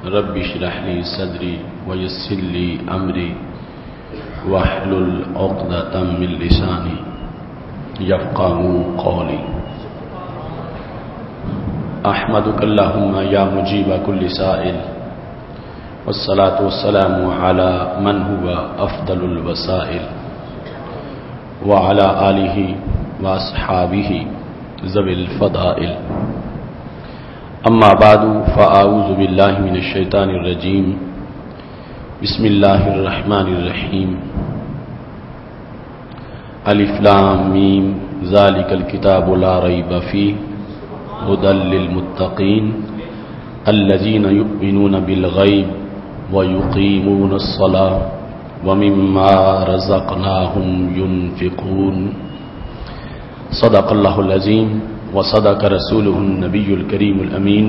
رب اشرح لي صدري ويسر لي أمري واحلل عقدة من لساني يفقهوا قولي. أحمدك اللهم يا مجيب كل سائل، والصلاة والسلام على من هو أفضل الوسائل، وعلى آله وأصحابه ذوي الفضائل. اما بعد فاعوذ باللہ من الشیطان الرجیم. بسم اللہ الرحمن الرحیم. الف لام میم ذالک الکتاب لا ریب فیہ ھدی للمتقین الذین یؤمنون بالغیب ویقیمون الصلاۃ ومما رزقناہم ینفقون. صدق اللہ العظیم وصدق رسوله النبی الکریم الامین.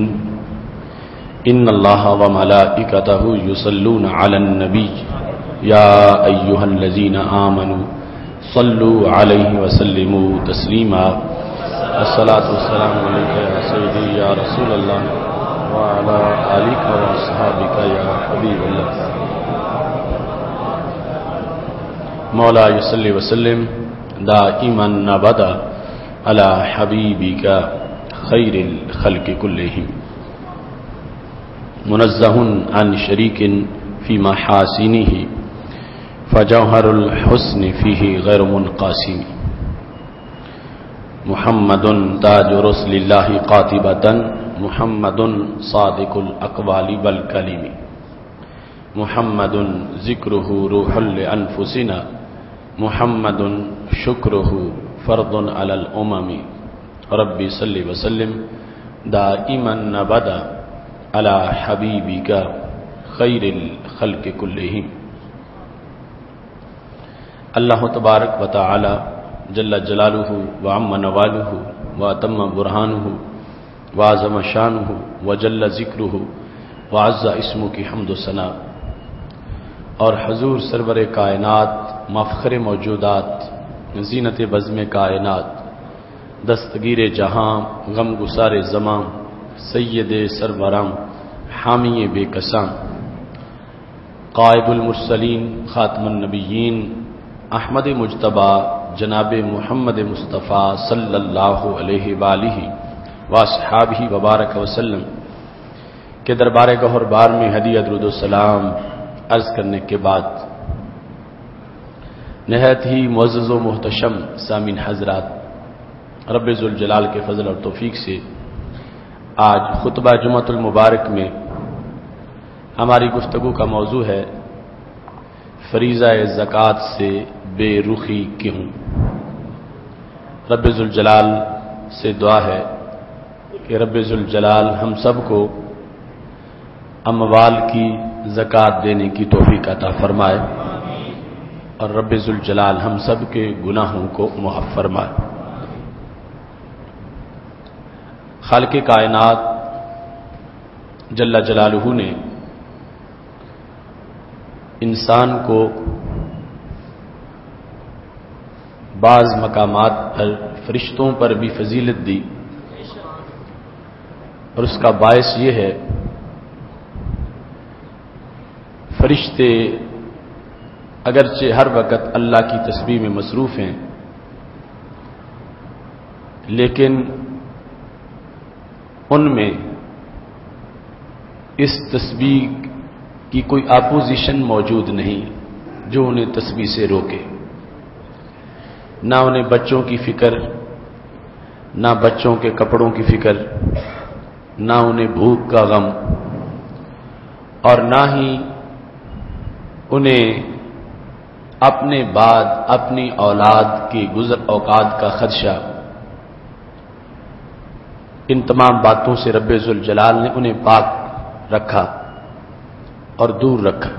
ان اللہ وملائکتہ یصلون علی النبی یا ایہا الذین آمنوا صلوا علیہ وسلموا تسلیما. الصلاۃ والسلام علیک یا سیدی یا رسول اللہ وعلی آلک واصحابک یا حبیب اللہ. مولا صلی وسلم دائما ابدا علی حبیبک خیر الخلق کلہم. منزہ عن شریک فی محاسنہ فجوہر الحسن فیہ غیر منقاسم. محمد تاج رسل اللہ قاطبۃ محمد صادق الاقوال والکلم. محمد ذکرہ روح لانفسنا محمد شکرہ فرض علی الامم. ربی صلی وسلم دائما ابدا علی حبیبک خیر الخلق کلہم. اللہ تبارک و تعالی جل جلالہ وعم نوالہ واتم برہانہ وعظم شانہ وجل ذکرہ وعز اسمہ کی حمد و ثنا. اور حضور سرور کائنات مفخر موجودات زینت بزم کائنات دستگیر جہاں غم گسار زماں سید سربراں حامی بے کساں قائد المرسلین خاتم النبیین احمد مجتبی جناب محمد مصطفیٰ صلی اللہ علیہ وآلہ واصحابہ وبارک وسلم کے دربار گہر بار میں ہدیہ درود و سلام عرض کرنے کے بعد نہایت ہی معزز و محتشم سامعین حضرات، رب ذوالجلال کے فضل اور توفیق سے آج خطبہ جمعۃ المبارک میں ہماری گفتگو کا موضوع ہے فریضہ زکوٰۃ سے بے رخی کیوں. رب ذوالجلال سے دعا ہے کہ رب ذوالجلال ہم سب کو اموال کی زکوٰۃ دینے کی توفیق عطا فرمائے اور رب ذوالجلال ہم سب کے گناہوں کو معاف فرمائے. خالق کائنات جل جلالہ نے انسان کو بعض مقامات پر فرشتوں پر بھی فضیلت دی، اور اس کا باعث یہ ہے فرشتے اگرچہ ہر وقت اللہ کی تسبیح میں مصروف ہیں، لیکن ان میں اس تسبیح کی کوئی اپوزیشن موجود نہیں جو انہیں تسبیح سے روکے. نہ انہیں بچوں کی فکر، نہ بچوں کے کپڑوں کی فکر، نہ انہیں بھوک کا غم، اور نہ ہی انہیں اپنے بعد اپنی اولاد کی گزر اوقات کا خدشہ. ان تمام باتوں سے رب ذوالجلال نے انہیں پاک رکھا اور دور رکھا.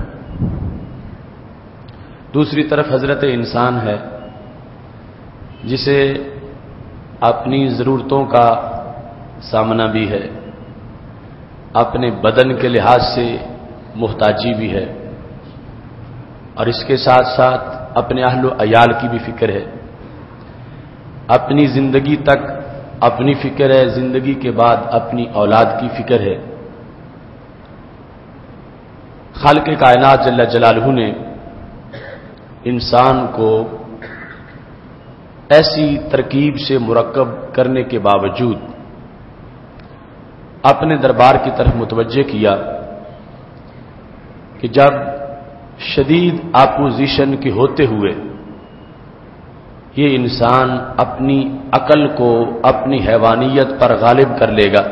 دوسری طرف حضرت انسان ہے جسے اپنی ضرورتوں کا سامنا بھی ہے، اپنے بدن کے لحاظ سے محتاجی بھی ہے، اور اس کے ساتھ ساتھ اپنے اہل و عیال کی بھی فکر ہے. اپنی زندگی تک اپنی فکر ہے، زندگی کے بعد اپنی اولاد کی فکر ہے. خالق کائنات جل جلالہ نے انسان کو ایسی ترکیب سے مرکب کرنے کے باوجود اپنے دربار کی طرف متوجہ کیا کہ جب شدید اپوزیشن کے ہوتے ہوئے یہ انسان اپنی عقل کو اپنی حیوانیت پر غالب کر لے گا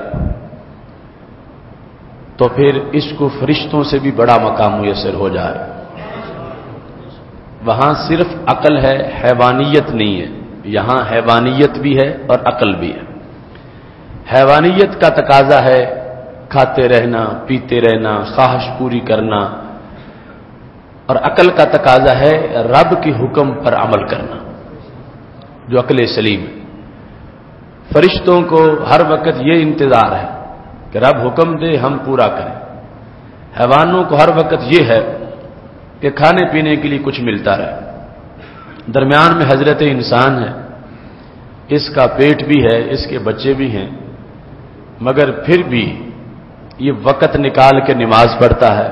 تو پھر اس کو فرشتوں سے بھی بڑا مقام میسر ہو جائے. وہاں صرف عقل ہے، حیوانیت نہیں ہے. یہاں حیوانیت بھی ہے اور عقل بھی ہے. حیوانیت کا تقاضا ہے کھاتے رہنا، پیتے رہنا، خواہش پوری کرنا، اور عقل کا تقاضا ہے رب کے حکم پر عمل کرنا جو عقل سلیم ہے. فرشتوں کو ہر وقت یہ انتظار ہے کہ رب حکم دے ہم پورا کریں. حیوانوں کو ہر وقت یہ ہے کہ کھانے پینے کے لیے کچھ ملتا رہے. درمیان میں حضرت انسان ہے، اس کا پیٹ بھی ہے، اس کے بچے بھی ہیں، مگر پھر بھی یہ وقت نکال کے نماز پڑھتا ہے،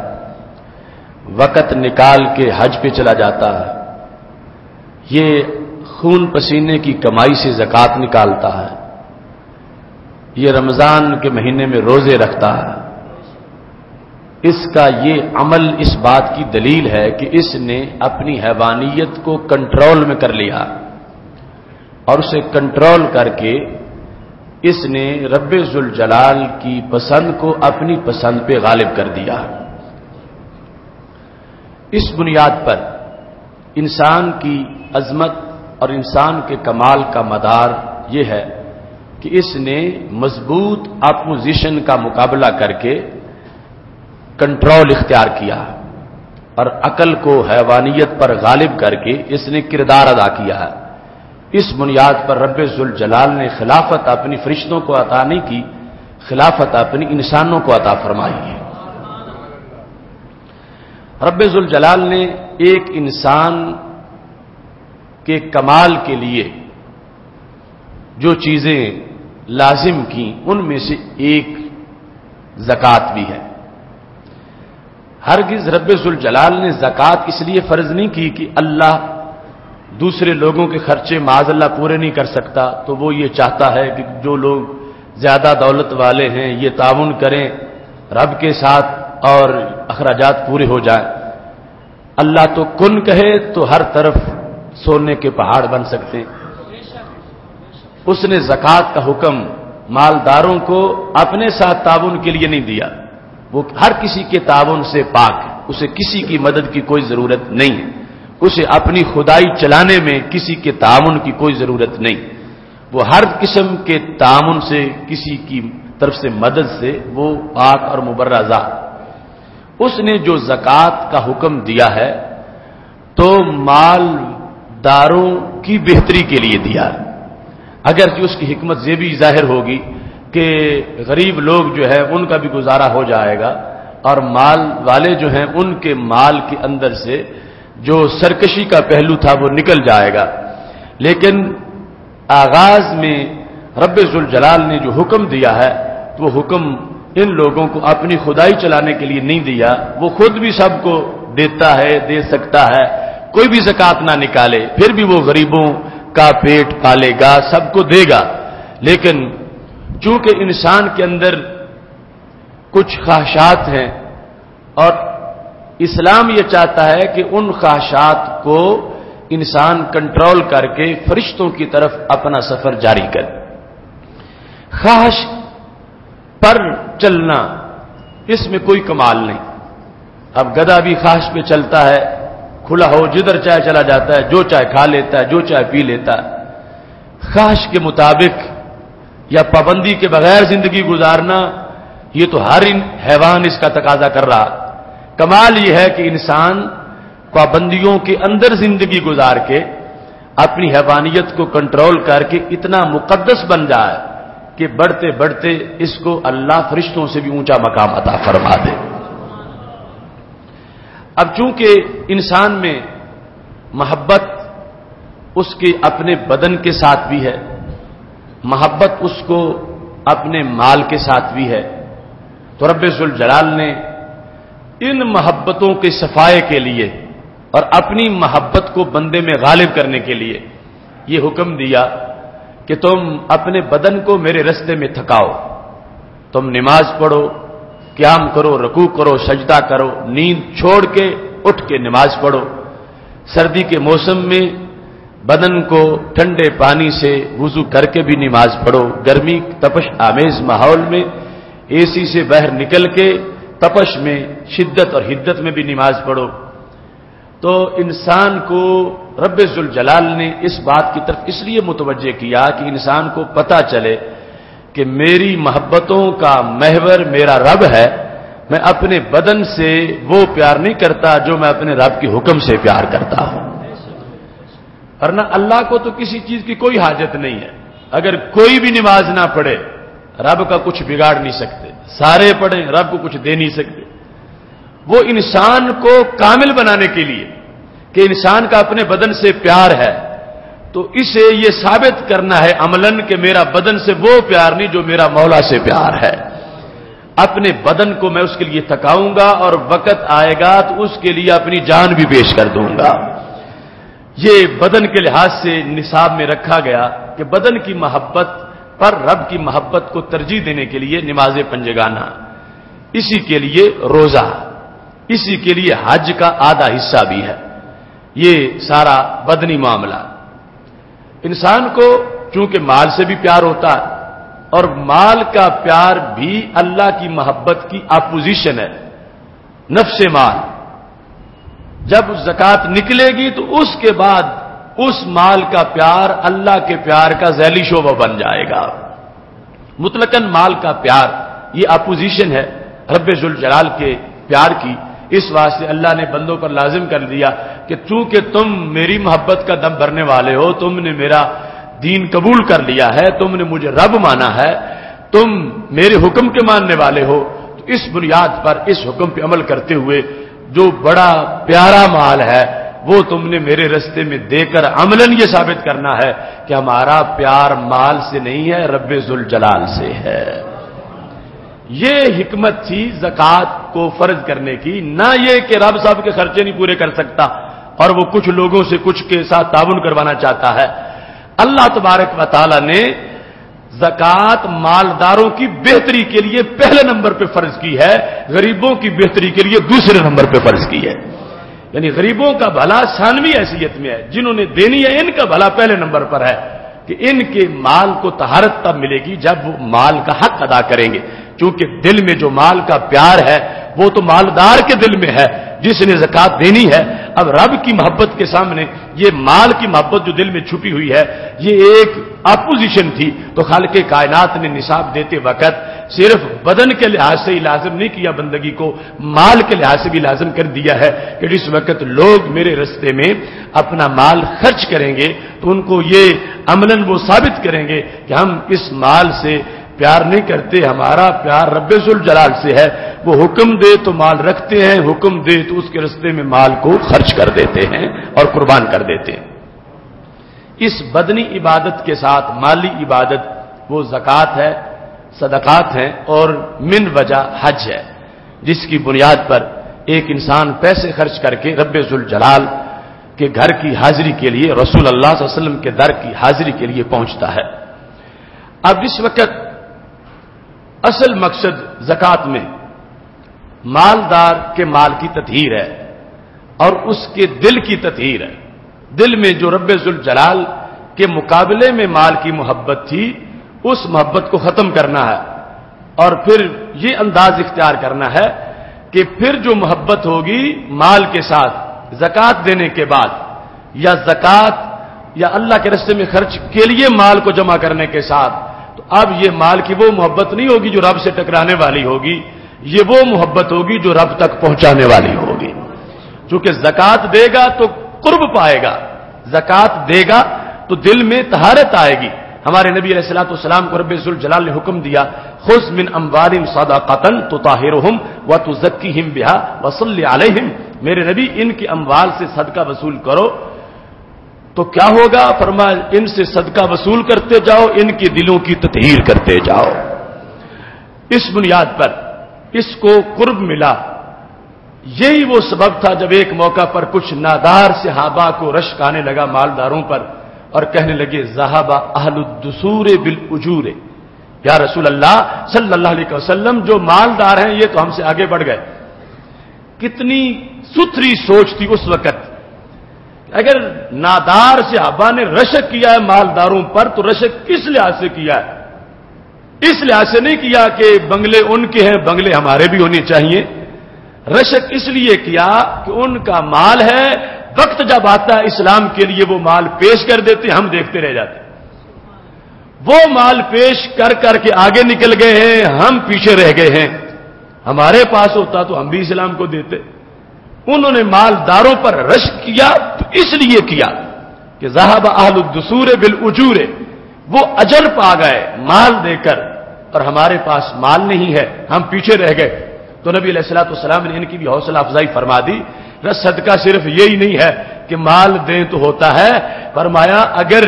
وقت نکال کے حج پہ چلا جاتا ہے، یہ خون پسینے کی کمائی سے زکوٰۃ نکالتا ہے، یہ رمضان کے مہینے میں روزے رکھتا ہے. اس کا یہ عمل اس بات کی دلیل ہے کہ اس نے اپنی حیوانیت کو کنٹرول میں کر لیا اور اسے کنٹرول کر کے اس نے رب ذوالجلال کی پسند کو اپنی پسند پہ غالب کر دیا. اس بنیاد پر انسان کی عظمت اور انسان کے کمال کا مدار یہ ہے کہ اس نے مضبوط اپوزیشن کا مقابلہ کر کے کنٹرول اختیار کیا اور عقل کو حیوانیت پر غالب کر کے اس نے کردار ادا کیا ہے. اس بنیاد پر رب ذوالجلال نے خلافت اپنی فرشتوں کو عطا نہیں کی، خلافت اپنی انسانوں کو عطا فرمائی ہے. رب ذوالجلال نے ایک انسان کے کمال کے لیے جو چیزیں لازم کی ان میں سے ایک زکوٰۃ بھی ہے. ہرگز رب ذوالجلال نے زکوٰۃ اس لیے فرض نہیں کی کہ اللہ دوسرے لوگوں کے خرچے معاذ اللہ پورے نہیں کر سکتا تو وہ یہ چاہتا ہے کہ جو لوگ زیادہ دولت والے ہیں یہ تعاون کریں رب کے ساتھ اور اخراجات پورے ہو جائیں. اللہ تو کن کہے تو ہر طرف سونے کے پہاڑ بن سکتے ہیں. اس نے زکوٰۃ کا حکم مالداروں کو اپنے ساتھ تعاون کے لیے نہیں دیا. وہ ہر کسی کے تعاون سے پاک ہے، اسے کسی کی مدد کی کوئی ضرورت نہیں ہے، اسے اپنی خدائی چلانے میں کسی کے تعاون کی کوئی ضرورت نہیں. وہ ہر قسم کے تعاون سے کسی کی طرف سے مدد سے وہ پاک اور مبرہ ذات. اس نے جو زکوٰۃ کا حکم دیا ہے تو مالداروں کی بہتری کے لیے دیا ہے. اگرچہ اس کی حکمت یہ بھی ظاہر ہوگی کہ غریب لوگ جو ہے ان کا بھی گزارا ہو جائے گا اور مال والے جو ہیں ان کے مال کے اندر سے جو سرکشی کا پہلو تھا وہ نکل جائے گا. لیکن آغاز میں رب ذوالجلال نے جو حکم دیا ہے تو وہ حکم ان لوگوں کو اپنی خدائی چلانے کے لیے نہیں دیا. وہ خود بھی سب کو دیتا ہے، دے سکتا ہے، کوئی بھی زکوٰۃ نہ نکالے پھر بھی وہ غریبوں کا پیٹ پالے گا، سب کو دے گا. لیکن چونکہ انسان کے اندر کچھ خواہشات ہیں اور اسلام یہ چاہتا ہے کہ ان خواہشات کو انسان کنٹرول کر کے فرشتوں کی طرف اپنا سفر جاری کرے. خواہش پر چلنا اس میں کوئی کمال نہیں. اب گدھا بھی خواہش پہ چلتا ہے، کھلا ہو جدھر چاہے چلا جاتا ہے، جو چاہے کھا لیتا ہے، جو چاہے پی لیتا ہے. خواہش کے مطابق یا پابندی کے بغیر زندگی گزارنا یہ تو ہر حیوان اس کا تقاضا کر رہا. کمال یہ ہے کہ انسان پابندیوں کے اندر زندگی گزار کے اپنی حیوانیت کو کنٹرول کر کے اتنا مقدس بن جائے کہ بڑھتے بڑھتے اس کو اللہ فرشتوں سے بھی اونچا مقام عطا فرما دے. اب چونکہ انسان میں محبت اس کے اپنے بدن کے ساتھ بھی ہے، محبت اس کو اپنے مال کے ساتھ بھی ہے، تو رب ذوالجلال نے ان محبتوں کے صفائے کے لیے اور اپنی محبت کو بندے میں غالب کرنے کے لیے یہ حکم دیا کہ تم اپنے بدن کو میرے رستے میں تھکاؤ، تم نماز پڑھو، قیام کرو، رکوع کرو، سجدہ کرو، نیند چھوڑ کے اٹھ کے نماز پڑھو۔ سردی کے موسم میں بدن کو ٹھنڈے پانی سے وضو کر کے بھی نماز پڑھو، گرمی تپش آمیز ماحول میں اے سی سے باہر نکل کے تپش میں شدت اور حدت میں بھی نماز پڑھو۔ تو انسان کو رب ذوالجلال نے اس بات کی طرف اس لیے متوجہ کیا کہ انسان کو پتہ چلے کہ میری محبتوں کا محور میرا رب ہے، میں اپنے بدن سے وہ پیار نہیں کرتا جو میں اپنے رب کے حکم سے پیار کرتا ہوں۔ ورنہ اللہ کو تو کسی چیز کی کوئی حاجت نہیں ہے، اگر کوئی بھی نماز نہ پڑھے رب کا کچھ بگاڑ نہیں سکتے، سارے پڑھیں رب کو کچھ دے نہیں سکتے۔ وہ انسان کو کامل بنانے کے لیے کہ انسان کا اپنے بدن سے پیار ہے، تو اسے یہ ثابت کرنا ہے عملاً کہ میرا بدن سے وہ پیار نہیں جو میرا مولا سے پیار ہے۔ اپنے بدن کو میں اس کے لیے تھکاؤں گا اور وقت آئے گا تو اس کے لیے اپنی جان بھی پیش کر دوں گا۔ یہ بدن کے لحاظ سے نصاب میں رکھا گیا کہ بدن کی محبت پر رب کی محبت کو ترجیح دینے کے لیے نماز پنجگانہ، اسی کے لیے روزہ، اسی کے لیے حج کا آدھا حصہ بھی ہے۔ یہ سارا بدنی معاملہ انسان کو چونکہ مال سے بھی پیار ہوتا ہے اور مال کا پیار بھی اللہ کی محبت کی اپوزیشن ہے، نفس مال۔ جب زکوٰۃ نکلے گی تو اس کے بعد اس مال کا پیار اللہ کے پیار کا ذیلی شعبہ بن جائے گا۔ مطلقاً مال کا پیار یہ اپوزیشن ہے رب ذوالجلال کے پیار کی، اس واسطے اللہ نے بندوں پر لازم کر دیا کہ چونکہ تم میری محبت کا دم بھرنے والے ہو، تم نے میرا دین قبول کر لیا ہے، تم نے مجھے رب مانا ہے، تم میرے حکم کے ماننے والے ہو، تو اس بنیاد پر اس حکم پہ عمل کرتے ہوئے جو بڑا پیارا مال ہے وہ تم نے میرے رستے میں دے کر عملاً یہ ثابت کرنا ہے کہ ہمارا پیار مال سے نہیں ہے، رب ذوالجلال سے ہے۔ یہ حکمت تھی زکوٰۃ کو فرض کرنے کی، نہ یہ کہ رب صاحب کے خرچے نہیں پورے کر سکتا اور وہ کچھ لوگوں سے کچھ کے ساتھ تعاون کروانا چاہتا ہے۔ اللہ تبارک و تعالی نے زکوٰۃ مالداروں کی بہتری کے لیے پہلے نمبر پہ فرض کی ہے، غریبوں کی بہتری کے لیے دوسرے نمبر پہ فرض کی ہے۔ یعنی غریبوں کا بھلا ثانوی حیثیت میں ہے، جنہوں نے دینی ہے ان کا بھلا پہلے نمبر پر ہے کہ ان کے مال کو طہارت تب ملے گی جب وہ مال کا حق ادا کریں گے، چونکہ دل میں جو مال کا پیار ہے وہ تو مالدار کے دل میں ہے جس نے زکوٰۃ دینی ہے۔ اب رب کی محبت کے سامنے یہ مال کی محبت جو دل میں چھپی ہوئی ہے یہ ایک اپوزیشن تھی، تو خالق کائنات نے نصاب دیتے وقت صرف بدن کے لحاظ سے ہی لازم نہیں کیا، بندگی کو مال کے لحاظ سے بھی لازم کر دیا ہے کہ جس وقت لوگ میرے رستے میں اپنا مال خرچ کریں گے تو ان کو یہ عملاً وہ ثابت کریں گے کہ ہم اس مال سے پیار نہیں کرتے، ہمارا پیار رب ذوالجلال سے ہے۔ وہ حکم دے تو مال رکھتے ہیں، حکم دے تو اس کے رستے میں مال کو خرچ کر دیتے ہیں اور قربان کر دیتے ہیں۔ اس بدنی عبادت کے ساتھ مالی عبادت وہ زکوٰۃ ہے، صدقات ہیں اور من وجہ حج ہے، جس کی بنیاد پر ایک انسان پیسے خرچ کر کے رب ذوالجلال کے گھر کی حاضری کے لیے، رسول اللہ صلی اللہ علیہ وسلم کے در کی حاضری کے لیے پہنچتا ہے۔ اب اس وقت اصل مقصد زکوٰۃ میں مالدار کے مال کی تطہیر ہے اور اس کے دل کی تطہیر ہے۔ دل میں جو رب ذوالجلال کے مقابلے میں مال کی محبت تھی اس محبت کو ختم کرنا ہے، اور پھر یہ انداز اختیار کرنا ہے کہ پھر جو محبت ہوگی مال کے ساتھ زکوٰۃ دینے کے بعد، یا زکوٰۃ یا اللہ کے راستے میں خرچ کے لیے مال کو جمع کرنے کے ساتھ، تو اب یہ مال کی وہ محبت نہیں ہوگی جو رب سے ٹکرانے والی ہوگی، یہ وہ محبت ہوگی جو رب تک پہنچانے والی ہوگی۔ چونکہ زکوٰۃ دے گا تو قرب پائے گا، زکوٰۃ دے گا تو دل میں طہارت آئے گی۔ ہمارے نبی علیہ الصلوۃ والسلام کو رب ذوالجلال نے حکم دیا، خذ من اموالہم صدقۃ تطہرہم وتزکیہم بہا وصل علیہم، میرے نبی ان کی اموال سے صدقہ وصول کرو۔ تو کیا ہوگا؟ فرمایا ان سے صدقہ وصول کرتے جاؤ، ان کے دلوں کی تطہیر کرتے جاؤ۔ اس بنیاد پر اس کو قرب ملا یہی وہ سبب تھا جب ایک موقع پر کچھ نادار صحابہ کو رشک آنے لگا مالداروں پر اور کہنے لگے ذہب اہل الدثور بالاجور، یا رسول اللہ صلی اللہ علیہ وسلم جو مالدار ہیں یہ تو ہم سے آگے بڑھ گئے۔ کتنی ستھری سوچ تھی اس وقت، اگر نادار صحابہ نے رشک کیا ہے مالداروں پر تو رشک کس لحاظ سے کیا ہے؟ اس لحاظ سے نہیں کیا کہ بنگلے ان کے ہیں بنگلے ہمارے بھی ہونے چاہیے، رشک اس لیے کیا کہ ان کا مال ہے، وقت جب آتا ہے اسلام کے لیے وہ مال پیش کر دیتے، ہم دیکھتے رہ جاتے، وہ مال پیش کر کر کے آگے نکل گئے ہیں، ہم پیچھے رہ گئے ہیں، ہمارے پاس ہوتا تو ہم بھی اسلام کو دیتے۔ انہوں نے مالداروں پر رشک کیا تو اس لیے کیا کہ ذہب اہل الدثور بالاجور، وہ اجر پا گئے مال دے کر اور ہمارے پاس مال نہیں ہے، ہم پیچھے رہ گئے۔ تو نبی علیہ الصلوۃ والسلام نے ان کی بھی حوصلہ افزائی فرما دی، صدقہ صرف یہی نہیں ہے کہ مال دیں تو ہوتا ہے، فرمایا اگر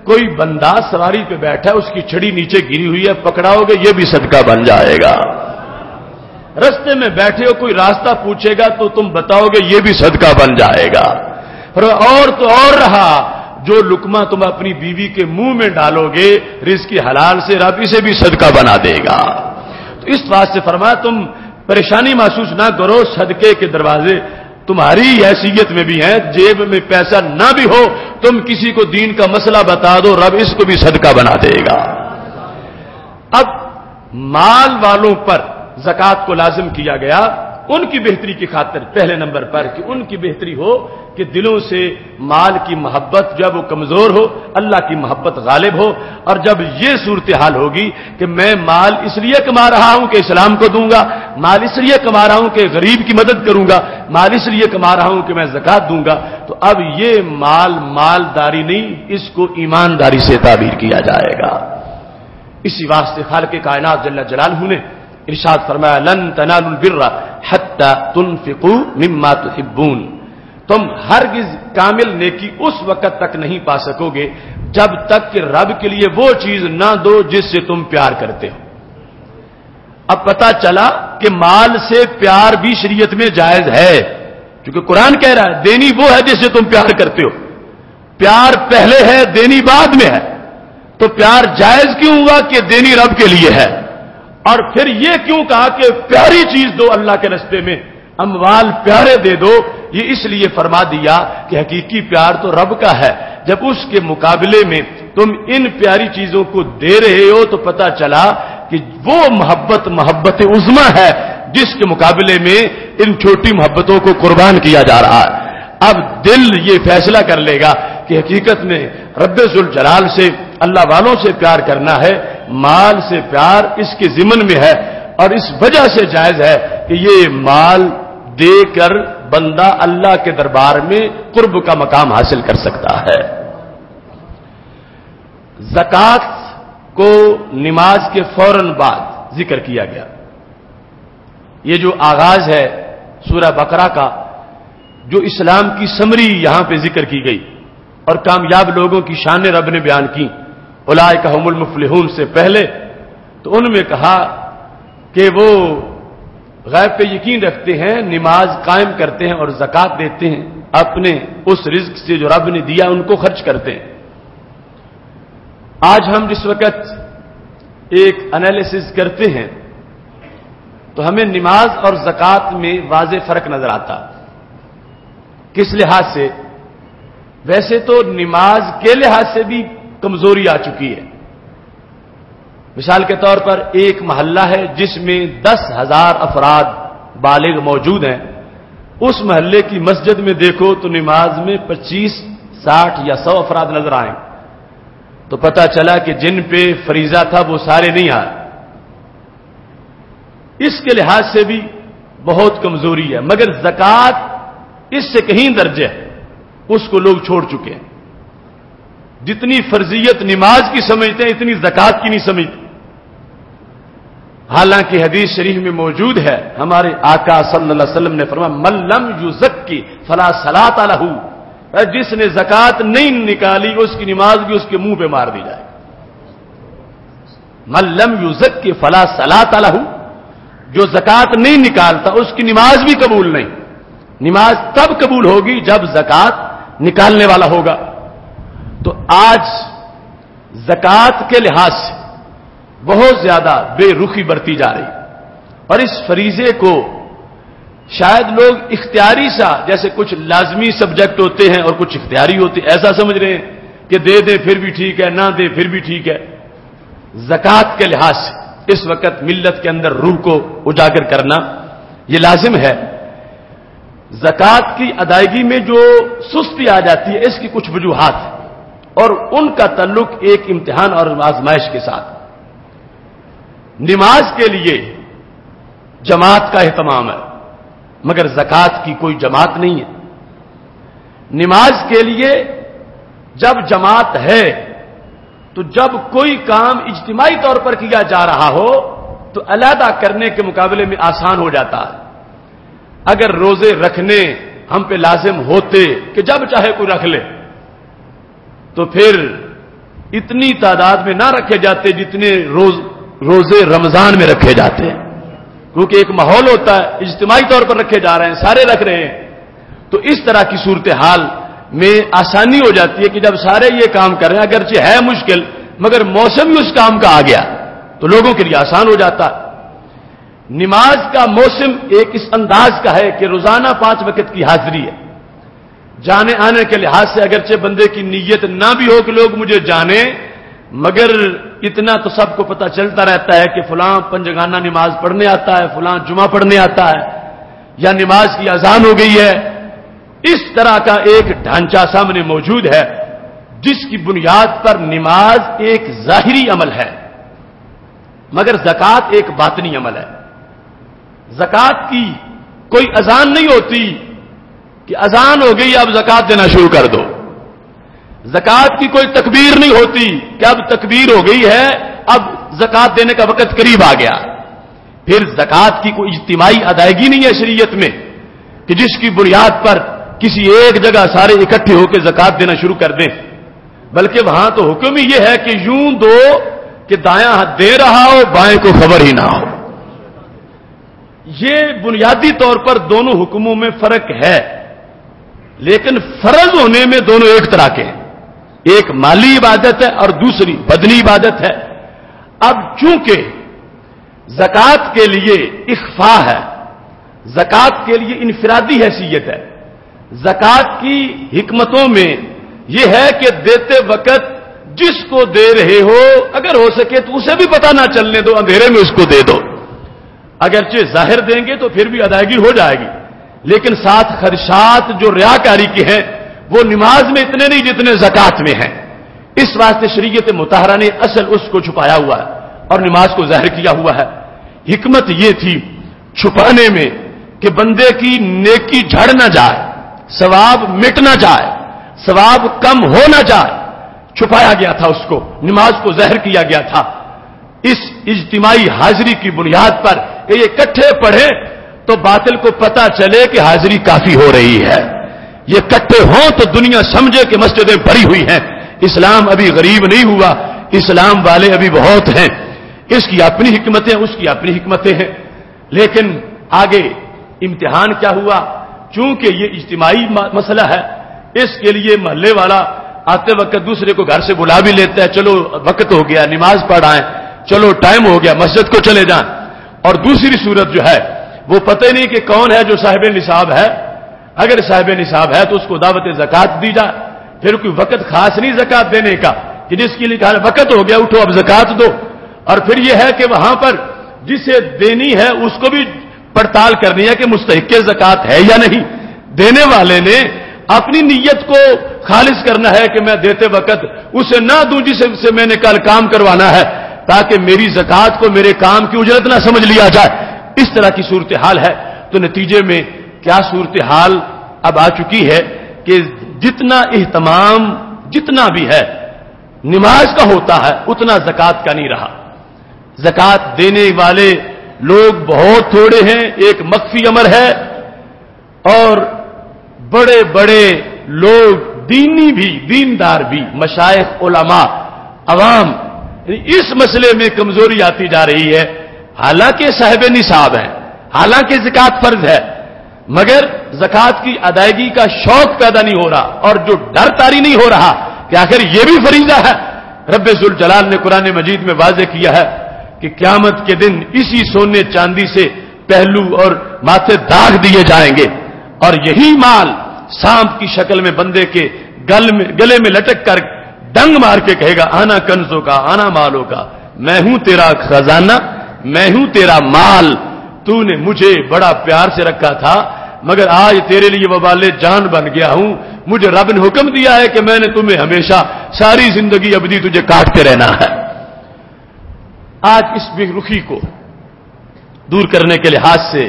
کوئی بندہ سواری پہ بیٹھا ہے اس کی چھڑی نیچے گری ہوئی ہے پکڑاؤ گے یہ بھی صدقہ بن جائے گا، رستے میں بیٹھے ہو کوئی راستہ پوچھے گا تو تم بتاؤ گے یہ بھی صدقہ بن جائے گا، اور تو اور رہا جو لقمہ تم اپنی بیوی کے منہ میں ڈالو گے رزق حلال سے رب اسے بھی صدقہ بنا دے گا۔ تو اس بات سے فرمایا تم پریشانی محسوس نہ کرو، صدقے کے دروازے تمہاری حیثیت میں بھی ہیں، جیب میں پیسہ نہ بھی ہو تم کسی کو دین کا مسئلہ بتا دو رب اس کو بھی صدقہ بنا دے گا۔ اب مال والوں پر زکوٰۃ کو لازم کیا گیا ان کی بہتری کی خاطر، پہلے نمبر پر کہ ان کی بہتری ہو کہ دلوں سے مال کی محبت جب وہ کمزور ہو اللہ کی محبت غالب ہو، اور جب یہ صورتحال ہوگی کہ میں مال اس لیے کما رہا ہوں کہ اسلام کو دوں گا، مال اس لیے کما رہا ہوں کہ غریب کی مدد کروں گا، مال اس لیے کما رہا ہوں کہ میں زکوٰۃ دوں گا، تو اب یہ مالداری نہیں، اس کو ایمانداری سے تعبیر کیا جائے گا۔ اسی واسطے خالق کائنات جل جلالہ نے ارشاد فرمایا لن تنالوا البر حتى تنفقوا مما تحبون، تم ہرگز کامل نیکی اس وقت تک نہیں پا سکو گے جب تک کہ رب کے لیے وہ چیز نہ دو جس سے تم پیار کرتے ہو۔ اب پتا چلا کہ مال سے پیار بھی شریعت میں جائز ہے، کیونکہ قرآن کہہ رہا ہے دینی وہ ہے جس سے تم پیار کرتے ہو، پیار پہلے ہے دینی بعد میں ہے، تو پیار جائز کیوں ہوا کہ دینی رب کے لیے ہے، اور پھر یہ کیوں کہا کہ پیاری چیز دو اللہ کے راستے میں، اموال پیارے دے دو، یہ اس لیے فرما دیا کہ حقیقی پیار تو رب کا ہے، جب اس کے مقابلے میں تم ان پیاری چیزوں کو دے رہے ہو تو پتا چلا کہ وہ محبت عظمی ہے جس کے مقابلے میں ان چھوٹی محبتوں کو قربان کیا جا رہا ہے۔ اب دل یہ فیصلہ کر لے گا کہ حقیقت میں رب ذوالجلال سے اللہ والوں سے پیار کرنا ہے، مال سے پیار اس کے ضمن میں ہے، اور اس وجہ سے جائز ہے کہ یہ مال دے کر بندہ اللہ کے دربار میں قرب کا مقام حاصل کر سکتا ہے۔ زکوٰۃ کو نماز کے فوراً بعد ذکر کیا گیا، یہ جو آغاز ہے سورہ بقرہ کا، جو اسلام کی سمری یہاں پہ ذکر کی گئی اور کامیاب لوگوں کی شان رب نے بیان کی، اولئک ھم المفلحون سے پہلے تو ان میں کہا کہ وہ غیب پہ یقین رکھتے ہیں، نماز قائم کرتے ہیں اور زکوٰۃ دیتے ہیں، اپنے اس رزق سے جو رب نے دیا ان کو خرچ کرتے ہیں۔ آج ہم جس وقت ایک انالیسس کرتے ہیں تو ہمیں نماز اور زکوٰۃ میں واضح فرق نظر آتا، کس لحاظ سے؟ ویسے تو نماز کے لحاظ سے بھی کمزوری آ چکی ہے، مثال کے طور پر ایک محلہ ہے جس میں 10,000 افراد بالغ موجود ہیں، اس محلے کی مسجد میں دیکھو تو نماز میں 25, 60 یا 100 افراد نظر آئیں، تو پتہ چلا کہ جن پہ فریضہ تھا وہ سارے نہیں آئے، اس کے لحاظ سے بھی بہت کمزوری ہے۔ مگر زکوٰۃ اس سے کہیں درجے ہے، اس کو لوگ چھوڑ چکے ہیں، جتنی فرضیت نماز کی سمجھتے ہیں اتنی زکوٰۃ کی نہیں سمجھتے، حالانکہ حدیث شریف میں موجود ہے، ہمارے آقا صلی اللہ علیہ وسلم نے فرمایا من لم یزکی فلا صلاۃ لہ، جس نے زکوٰۃ نہیں نکالی اس کی نماز بھی اس کے منہ پہ مار دی جائے، من لم یزکی فلا صلاۃ لہ، جو زکوٰۃ نہیں نکالتا اس کی نماز بھی قبول نہیں۔ نماز تب قبول ہوگی جب زکات نکالنے والا ہوگا۔ تو آج زکات کے لحاظ سے بہت زیادہ بے رخی برتی جا رہی، اور اس فریضے کو شاید لوگ اختیاری سا، جیسے کچھ لازمی سبجیکٹ ہوتے ہیں اور کچھ اختیاری ہوتے ہیں، ایسا سمجھ رہے ہیں کہ دے دیں پھر بھی ٹھیک ہے، نہ دے پھر بھی ٹھیک ہے۔ زکات کے لحاظ سے اس وقت ملت کے اندر روح کو اجاگر کرنا یہ لازم ہے۔ زکات کی ادائیگی میں جو سستی آ جاتی ہے، اس کی کچھ وجوہات ہیں، اور ان کا تعلق ایک امتحان اور آزمائش کے ساتھ۔ نماز کے لیے جماعت کا اہتمام ہے، مگر زکات کی کوئی جماعت نہیں ہے۔ نماز کے لیے جب جماعت ہے تو جب کوئی کام اجتماعی طور پر کیا جا رہا ہو تو علیحدہ کرنے کے مقابلے میں آسان ہو جاتا ہے۔ اگر روزے رکھنے ہم پہ لازم ہوتے کہ جب چاہے کوئی رکھ لے، تو پھر اتنی تعداد میں نہ رکھے جاتے جتنے روزے رمضان میں رکھے جاتے ہیں، کیونکہ ایک ماحول ہوتا ہے، اجتماعی طور پر رکھے جا رہے ہیں، سارے رکھ رہے ہیں، تو اس طرح کی صورتحال میں آسانی ہو جاتی ہے کہ جب سارے یہ کام کر رہے ہیں، اگرچہ ہے مشکل مگر موسم ہی اس کام کا آ گیا تو لوگوں کے لیے آسان ہو جاتا ہے۔ نماز کا موسم ایک اس انداز کا ہے کہ روزانہ 5 وقت کی حاضری ہے۔ جانے آنے کے لحاظ سے اگرچہ بندے کی نیت نہ بھی ہو کہ لوگ مجھے جانیں، مگر اتنا تو سب کو پتہ چلتا رہتا ہے کہ فلاں پنجگانہ نماز پڑھنے آتا ہے، فلاں جمعہ پڑھنے آتا ہے، یا نماز کی اذان ہو گئی ہے۔ اس طرح کا ایک ڈھانچہ سامنے موجود ہے جس کی بنیاد پر نماز ایک ظاہری عمل ہے، مگر زکات ایک باطنی عمل ہے۔ زکات کی کوئی اذان نہیں ہوتی کہ اذان ہو گئی اب زکات دینا شروع کر دو۔ زکات کی کوئی تکبیر نہیں ہوتی کہ اب تکبیر ہو گئی ہے اب زکات دینے کا وقت قریب آ گیا۔ پھر زکات کی کوئی اجتماعی ادائیگی نہیں ہے شریعت میں کہ جس کی بنیاد پر کسی ایک جگہ سارے اکٹھے ہو کے زکات دینا شروع کر دیں، بلکہ وہاں تو حکم ہی یہ ہے کہ یوں دو کہ دایاں ہاتھ دے رہا ہو بائیں کو خبر ہی نہ ہو۔ یہ بنیادی طور پر دونوں حکموں میں فرق ہے، لیکن فرض ہونے میں دونوں ایک طرح کے ہیں، ایک مالی عبادت ہے اور دوسری بدنی عبادت ہے۔ اب چونکہ زکات کے لیے اخفاء ہے، زکات کے لیے انفرادی حیثیت ہے، زکات کی حکمتوں میں یہ ہے کہ دیتے وقت جس کو دے رہے ہو اگر ہو سکے تو اسے بھی پتہ نہ چلنے دو، اندھیرے میں اس کو دے دو۔ اگرچہ ظاہر دیں گے تو پھر بھی ادائیگی ہو جائے گی، لیکن ساتھ خدشات جو ریاکاری کے ہیں وہ نماز میں اتنے نہیں جتنے زکات میں ہیں۔ اس واسطے شریعت مطہرہ نے اصل اس کو چھپایا ہوا ہے اور نماز کو ظاہر کیا ہوا ہے۔ حکمت یہ تھی چھپانے میں کہ بندے کی نیکی جھڑ نہ جائے، ثواب مٹ نہ جائے، ثواب کم ہو نہ جائے، چھپایا گیا تھا اس کو، نماز کو ظاہر کیا گیا تھا اس اجتماعی حاضری کی بنیاد پر کہ یہ اکٹھے پڑھیں تو باطل کو پتہ چلے کہ حاضری کافی ہو رہی ہے، یہ اکٹھے ہوں تو دنیا سمجھے کہ مسجدیں بھری ہوئی ہیں، اسلام ابھی غریب نہیں ہوا، اسلام والے ابھی بہت ہیں۔ اس کی اپنی حکمتیں، اس کی اپنی حکمتیں ہیں، لیکن آگے امتحان کیا ہوا؟ چونکہ یہ اجتماعی مسئلہ ہے، اس کے لیے محلے والا آتے وقت دوسرے کو گھر سے بلا بھی لیتا ہے، چلو وقت ہو گیا نماز پڑھ آئیں، چلو ٹائم ہو گیا مسجد کو چلے جائیں۔ اور دوسری صورت جو ہے وہ پتہ نہیں کہ کون ہے جو صاحب نصاب ہے، اگر صاحب نصاب ہے تو اس کو دعوت زکات دی جائے، پھر کوئی وقت خاص نہیں زکات دینے کا کہ جس کے لیے کہا وقت ہو گیا اٹھو اب زکات دو، اور پھر یہ ہے کہ وہاں پر جسے دینی ہے اس کو بھی پڑتال کرنی ہے کہ مستحق زکات ہے یا نہیں۔ دینے والے نے اپنی نیت کو خالص کرنا ہے کہ میں دیتے وقت اسے نہ دوں جسے سے میں نے کل کام کروانا ہے، تاکہ میری زکات کو میرے کام کی اجرت نہ سمجھ لیا جائے۔ اس طرح کی صورتحال ہے، تو نتیجے میں کیا صورتحال اب آ چکی ہے کہ جتنا اہتمام جتنا بھی ہے نماز کا ہوتا ہے اتنا زکات کا نہیں رہا۔ زکات دینے والے لوگ بہت تھوڑے ہیں، ایک مخفی امر ہے، اور بڑے بڑے لوگ دینی بھی، دیندار بھی، مشائخ، علماء، عوام، اس مسئلے میں کمزوری آتی جا رہی ہے۔ حالانکہ صاحب نصاب ہیں، حالانکہ زکات فرض ہے، مگر زکات کی ادائیگی کا شوق پیدا نہیں ہو رہا اور جو ڈر طاری نہیں ہو رہا کہ آخر یہ بھی فریضہ ہے. رب ذوالجلال نے قرآن مجید میں واضح کیا ہے کہ قیامت کے دن اسی سونے چاندی سے پہلو اور ماتھے داغ دیے جائیں گے اور یہی مال سانپ کی شکل میں بندے کے گلے میں لٹک کر ڈنگ مار کے کہے گا آنا کنزوں کا آنا مالوں کا, میں ہوں تیرا خزانہ, میں ہوں تیرا مال, تو نے مجھے بڑا پیار سے رکھا تھا مگر آج تیرے لیے وبال جان بن گیا ہوں. مجھے رب نے حکم دیا ہے کہ میں نے تمہیں ہمیشہ ساری زندگی ابدی تجھے کاٹتے رہنا ہے. آج اس بے رخی کو دور کرنے کے لحاظ سے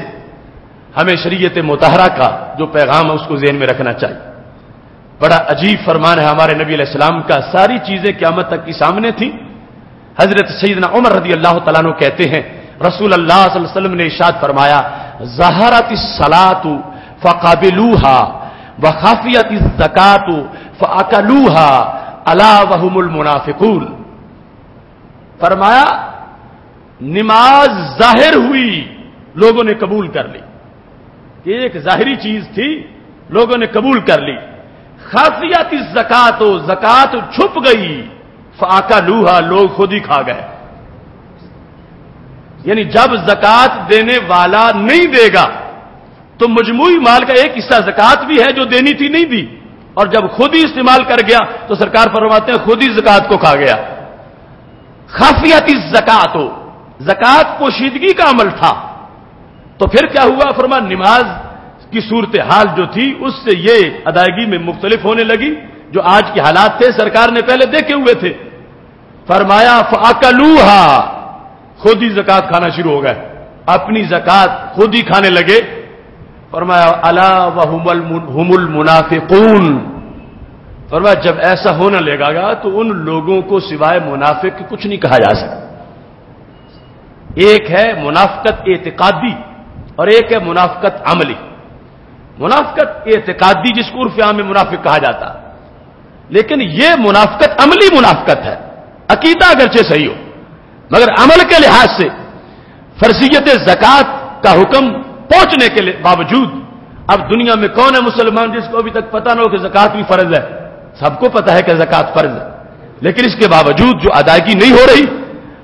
ہمیں شریعت مطہرہ کا جو پیغام ہے اس کو ذہن میں رکھنا چاہیے. بڑا عجیب فرمان ہے ہمارے نبی علیہ السلام کا. ساری چیزیں قیامت تک کی سامنے تھیں. حضرت سیدنا عمر رضی اللہ تعالیٰ عنہ کہتے ہیں رسول اللہ صلی اللہ علیہ وسلم نے ارشاد فرمایا ظہرت الصلاۃ فقبلوها وخفیت الزکاۃ فاکلوها الا وهم المنافقون. فرمایا نماز ظاہر ہوئی, لوگوں نے قبول کر لی کہ ایک ظاہری چیز تھی, لوگوں نے قبول کر لی. خفیت الزکاۃ, زکات چھپ گئی, فاکلوها, لوگ خود ہی کھا گئے. یعنی جب زکات دینے والا نہیں دے گا تو مجموعی مال کا ایک حصہ زکات بھی ہے جو دینی تھی نہیں دی, اور جب خود ہی استعمال کر گیا تو سرکار فرماتے ہیں خود ہی زکات کو کھا گیا. خفیت الزکات, زکات پوشیدگی کا عمل تھا. تو پھر کیا ہوا؟ فرما نماز کی صورتحال جو تھی اس سے یہ ادائیگی میں مختلف ہونے لگی. جو آج کے حالات تھے سرکار نے پہلے دیکھے ہوئے تھے. فرمایا فاکلوها, خود ہی زکات کھانا شروع ہو گئے, اپنی زکات خود ہی کھانے لگے. فرمایا الا وهم المنافقون. فرمایا جب ایسا ہونے لگا گا تو ان لوگوں کو سوائے منافق کچھ نہیں کہا جا سکتا. ایک ہے منافقت اعتقادی اور ایک ہے منافقت عملی. منافقت اعتقادی جس کو عرف عام میں منافق کہا جاتا, لیکن یہ منافقت عملی منافقت ہے. عقیدہ اگرچہ صحیح ہو مگر عمل کے لحاظ سے فرضیت زکات کا حکم پہنچنے کے باوجود اب دنیا میں کون ہے مسلمان جس کو ابھی تک پتہ نہ ہو کہ زکات بھی فرض ہے؟ سب کو پتہ ہے کہ زکات فرض ہے, لیکن اس کے باوجود جو ادائیگی نہیں ہو رہی,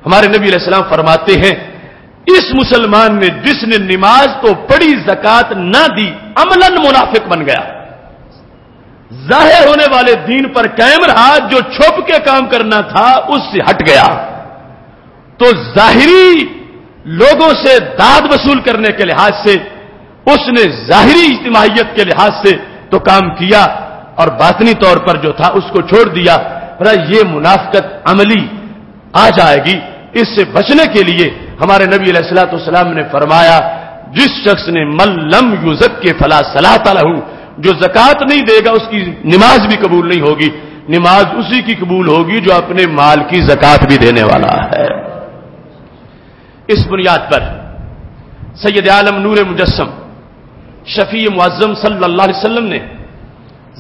ہمارے نبی علیہ السلام فرماتے ہیں اس مسلمان نے جس نے نماز تو پڑھی زکات نہ دی عملاً منافق بن گیا. ظاہر ہونے والے دین پر قائم رہا, جو چھپ کے کام کرنا تھا اس سے ہٹ گیا. تو ظاہری لوگوں سے داد وصول کرنے کے لحاظ سے اس نے ظاہری اجتماعیت کے لحاظ سے تو کام کیا اور باطنی طور پر جو تھا اس کو چھوڑ دیا. یہ منافقت عملی آ جائے گی. اس سے بچنے کے لیے ہمارے نبی علیہ الصلوۃ والسلام نے فرمایا جس شخص نے من لم یزک فلا صلاۃ لہ, جو زکات نہیں دے گا اس کی نماز بھی قبول نہیں ہوگی. نماز اسی کی قبول ہوگی جو اپنے مال کی زکات بھی دینے والا ہے. اس بنیاد پر سید عالم نور مجسم شفیع معظم صلی اللہ علیہ وسلم نے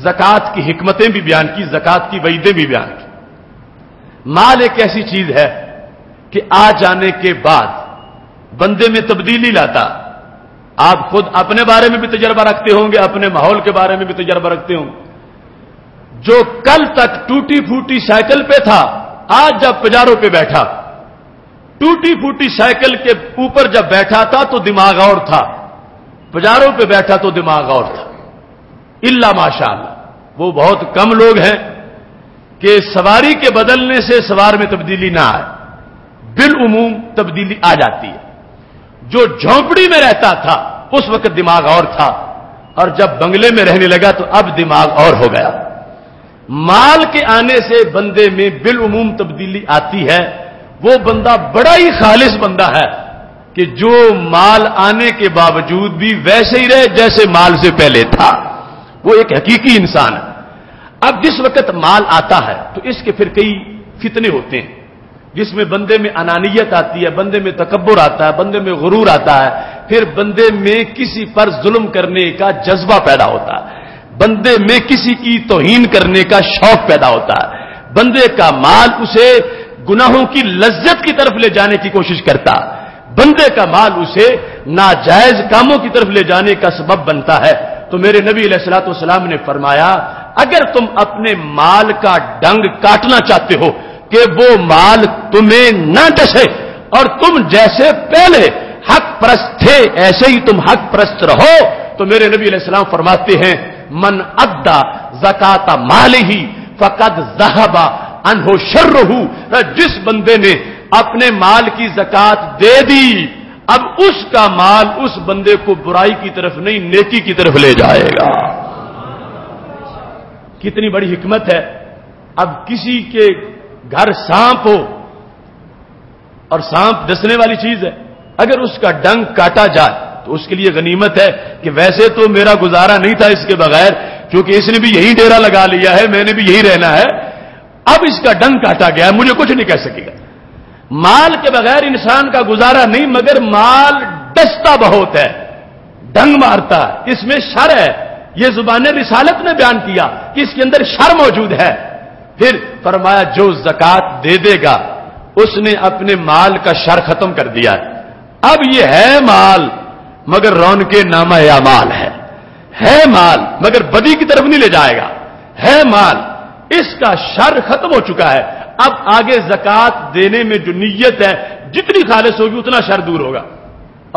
زکات کی حکمتیں بھی بیان کی, زکات کی وعیدیں بھی بیان کی. مال ایک ایسی چیز ہے کہ آ جانے کے بعد بندے میں تبدیلی لاتا. آپ خود اپنے بارے میں بھی تجربہ رکھتے ہوں گے, اپنے ماحول کے بارے میں بھی تجربہ رکھتے ہوں. جو کل تک ٹوٹی پھوٹی سائیکل پہ تھا آج جب پجاروں پہ بیٹھا, ٹوٹی پھوٹی سائیکل کے اوپر جب بیٹھا تھا تو دماغ اور تھا, پجاروں پہ بیٹھا تو دماغ اور تھا. الا ماشاءاللہ وہ بہت کم لوگ ہیں کہ سواری کے بدلنے سے سوار میں تبدیلی نہ آئے, بالعموم تبدیلی آ جاتی ہے. جو جھونپڑی میں رہتا تھا اس وقت دماغ اور تھا, اور جب بنگلے میں رہنے لگا تو اب دماغ اور ہو گیا. مال کے آنے سے بندے میں بالعموم تبدیلی آتی ہے. وہ بندہ بڑا ہی خالص بندہ ہے کہ جو مال آنے کے باوجود بھی ویسے ہی رہے جیسے مال سے پہلے تھا. وہ ایک حقیقی انسان ہے. اب جس وقت مال آتا ہے تو اس کے پھر کئی فتنے ہوتے ہیں جس میں بندے میں انانیت آتی ہے, بندے میں تکبر آتا ہے, بندے میں غرور آتا ہے, پھر بندے میں کسی پر ظلم کرنے کا جذبہ پیدا ہوتا ہے, بندے میں کسی کی توہین کرنے کا شوق پیدا ہوتا ہے, بندے کا مال اسے گناہوں کی لذت کی طرف لے جانے کی کوشش کرتا ہے, بندے کا مال اسے ناجائز کاموں کی طرف لے جانے کا سبب بنتا ہے. تو تو میرے نبی علیہ الصلوۃ والسلام نے فرمایا اگر تم اپنے مال کا ڈنگ کاٹنا چاہتے ہو کہ وہ مال تمہیں نہ ڈسے اور تم جیسے پہلے حق پرست تھے ایسے ہی تم حق پرست رہو، تو میرے نبی علیہ السلام فرماتے ہیں من ادا زکات مالہ فقد ذهب عنہ شرہ، جس بندے نے اپنے مال کی زکات دے دی اب اس کا مال اس بندے کو برائی کی طرف نہیں نیکی کی طرف لے جائے گا۔ کتنی بڑی حکمت ہے۔ اب کسی کے گھر سانپ ہو اور سانپ ڈسنے والی چیز ہے، اگر اس کا ڈنگ کاٹا جائے تو اس کے لیے غنیمت ہے کہ ویسے تو میرا گزارا نہیں تھا اس کے بغیر، کیونکہ اس نے بھی یہی ڈیرا لگا لیا ہے، میں نے بھی یہی رہنا ہے، اب اس کا ڈنگ کاٹا گیا ہے، مجھے کچھ نہیں کہہ سکے گا۔ مال کے بغیر انسان کا گزارا نہیں، مگر مال ڈستا بہت ہے، ڈنگ مارتا ہے، اس میں شر ہے۔ یہ زبان رسالت نے بیان کیا کہ اس کے اندر شر موجود ہے۔ پھر فرمایا جو زکات دے دے گا اس نے اپنے مال کا شر ختم کر دیا ہے۔ اب یہ ہے مال مگر رونق نامہ اعمال ہے مال مگر بدی کی طرف نہیں لے جائے گا، ہے مال، اس کا شر ختم ہو چکا ہے۔ اب آگے زکات دینے میں جو نیت ہے جتنی خالص ہوگی اتنا شر دور ہوگا،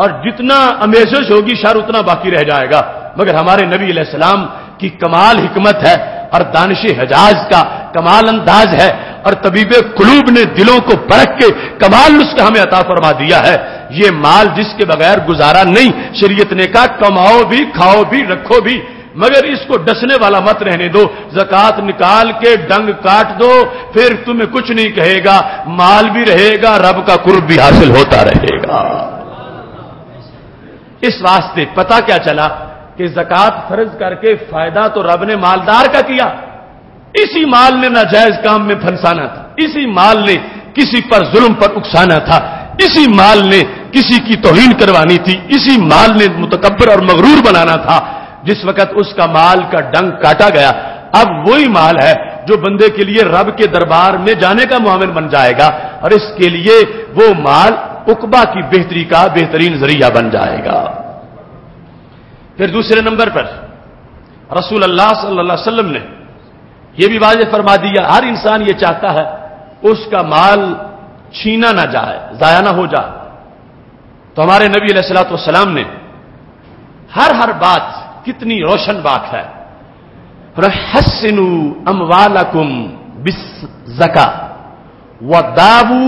اور جتنا امیزش ہوگی شر اتنا باقی رہ جائے گا۔ مگر ہمارے نبی علیہ السلام کی کمال حکمت ہے اور دانش حجاز کا کمال انداز ہے، اور طبیب قلوب نے دلوں کو پرکھ کے کمال نسخہ ہمیں عطا فرما دیا ہے۔ یہ مال جس کے بغیر گزارا نہیں، شریعت نے کہا کماؤ بھی کھاؤ بھی رکھو بھی، مگر اس کو ڈسنے والا مت رہنے دو، زکات نکال کے ڈنگ کاٹ دو، پھر تمہیں کچھ نہیں کہے گا، مال بھی رہے گا، رب کا قرب بھی حاصل ہوتا رہے گا۔ اس واسطے پتہ کیا چلا کہ زکات فرض کر کے فائدہ تو رب نے مالدار کا کیا، اسی مال نے ناجائز کام میں پھنسانا تھا، اسی مال نے کسی پر ظلم پر اکسانا تھا، اسی مال نے کسی کی توہین کروانی تھی، اسی مال نے متکبر اور مغرور بنانا تھا۔ جس وقت اس کا مال کا ڈنگ کاٹا گیا اب وہی مال ہے جو بندے کے لیے رب کے دربار میں جانے کا معاون بن جائے گا، اور اس کے لیے وہ مال عقبہ کی بہتری کا بہترین ذریعہ بن جائے گا۔ پھر دوسرے نمبر پر رسول اللہ صلی اللہ علیہ وسلم نے یہ بھی واضح فرما دیا ہر انسان یہ چاہتا ہے اس کا مال چھینا نہ جائے، ضائع نہ ہو جائے، تو ہمارے نبی علیہ الصلوۃ والسلام نے ہر بات کتنی روشن بات ہے۔ حسنوا اموالکم بالزکاۃ وداووا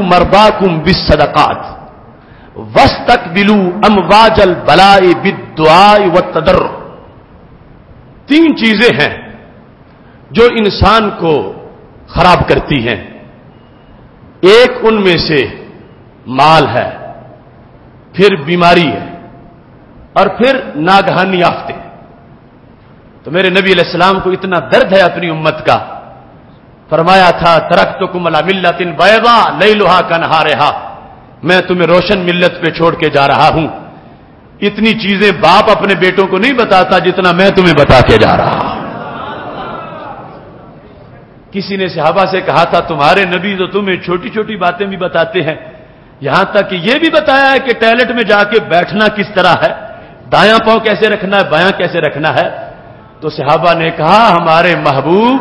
مرضاکم بالصدقات واستقبلوا امواج البلاء بالدعاء والتضرع۔ تین چیزیں ہیں جو انسان کو خراب کرتی ہیں، ایک ان میں سے مال ہے، پھر بیماری ہے، اور پھر ناگہانی آفتیں۔ تو میرے نبی علیہ السلام کو اتنا درد ہے اپنی امت کا، فرمایا تھا ترکتکم علی ملۃ بیضاء لیلھا کنہارھا، میں تمہیں روشن ملت پہ چھوڑ کے جا رہا ہوں۔ اتنی چیزیں باپ اپنے بیٹوں کو نہیں بتاتا جتنا میں تمہیں بتا کے جا رہا ہوں۔ کسی نے صحابہ سے کہا تھا تمہارے نبی تو تمہیں چھوٹی چھوٹی باتیں بھی بتاتے ہیں، یہاں تک کہ یہ بھی بتایا ہے کہ ٹوائلٹ میں جا کے بیٹھنا کس طرح ہے، دایاں پاؤں کیسے رکھنا ہے، بایاں کیسے رکھنا ہے۔ تو صحابہ نے کہا ہمارے محبوب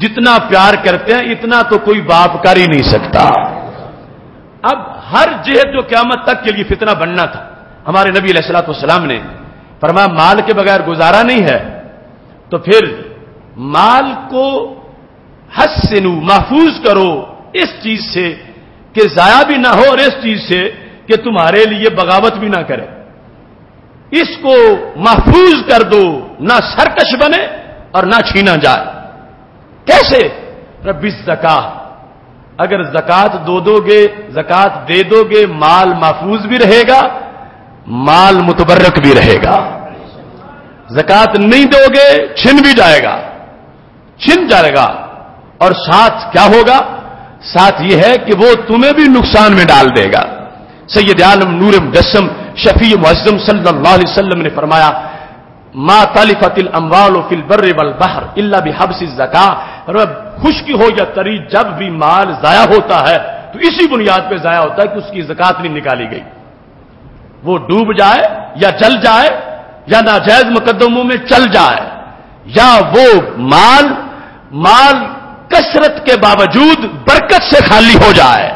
جتنا پیار کرتے ہیں اتنا تو کوئی باپ کر ہی نہیں سکتا۔ اب ہر جہت جو قیامت تک کے لیے فتنہ بننا تھا، ہمارے نبی علیہ الصلوۃ والسلام نے فرمایا مال کے بغیر گزارا نہیں ہے، تو پھر مال کو حسنوا محفوظ کرو اس چیز سے کہ ضائع بھی نہ ہو، اور اس چیز سے کہ تمہارے لیے بغاوت بھی نہ کرے، اس کو محفوظ کر دو، نہ سرکش بنے اور نہ چھینا جائے۔ کیسے؟ رب الزکاۃ، اگر زکات دو گے، زکات دے دو گے، مال محفوظ بھی رہے گا، مال متبرک بھی رہے گا۔ زکات نہیں دو گے چھن بھی جائے گا، چھن جائے گا، اور ساتھ کیا ہوگا؟ ساتھ یہ ہے کہ وہ تمہیں بھی نقصان میں ڈال دے گا۔ سید عالم نور مجسم شفیع معظم صلی اللہ علیہ وسلم نے فرمایا ما تلفت الاموال فی البر والبحر الا بحبس الزکاۃ، خشکی ہو یا تری جب بھی مال ضائع ہوتا ہے تو اسی بنیاد پہ ضائع ہوتا ہے کہ اس کی زکات نہیں نکالی گئی۔ وہ ڈوب جائے یا جل جائے یا ناجائز مقدموں میں چل جائے یا وہ مال کثرت کے باوجود برکت سے خالی ہو جائے،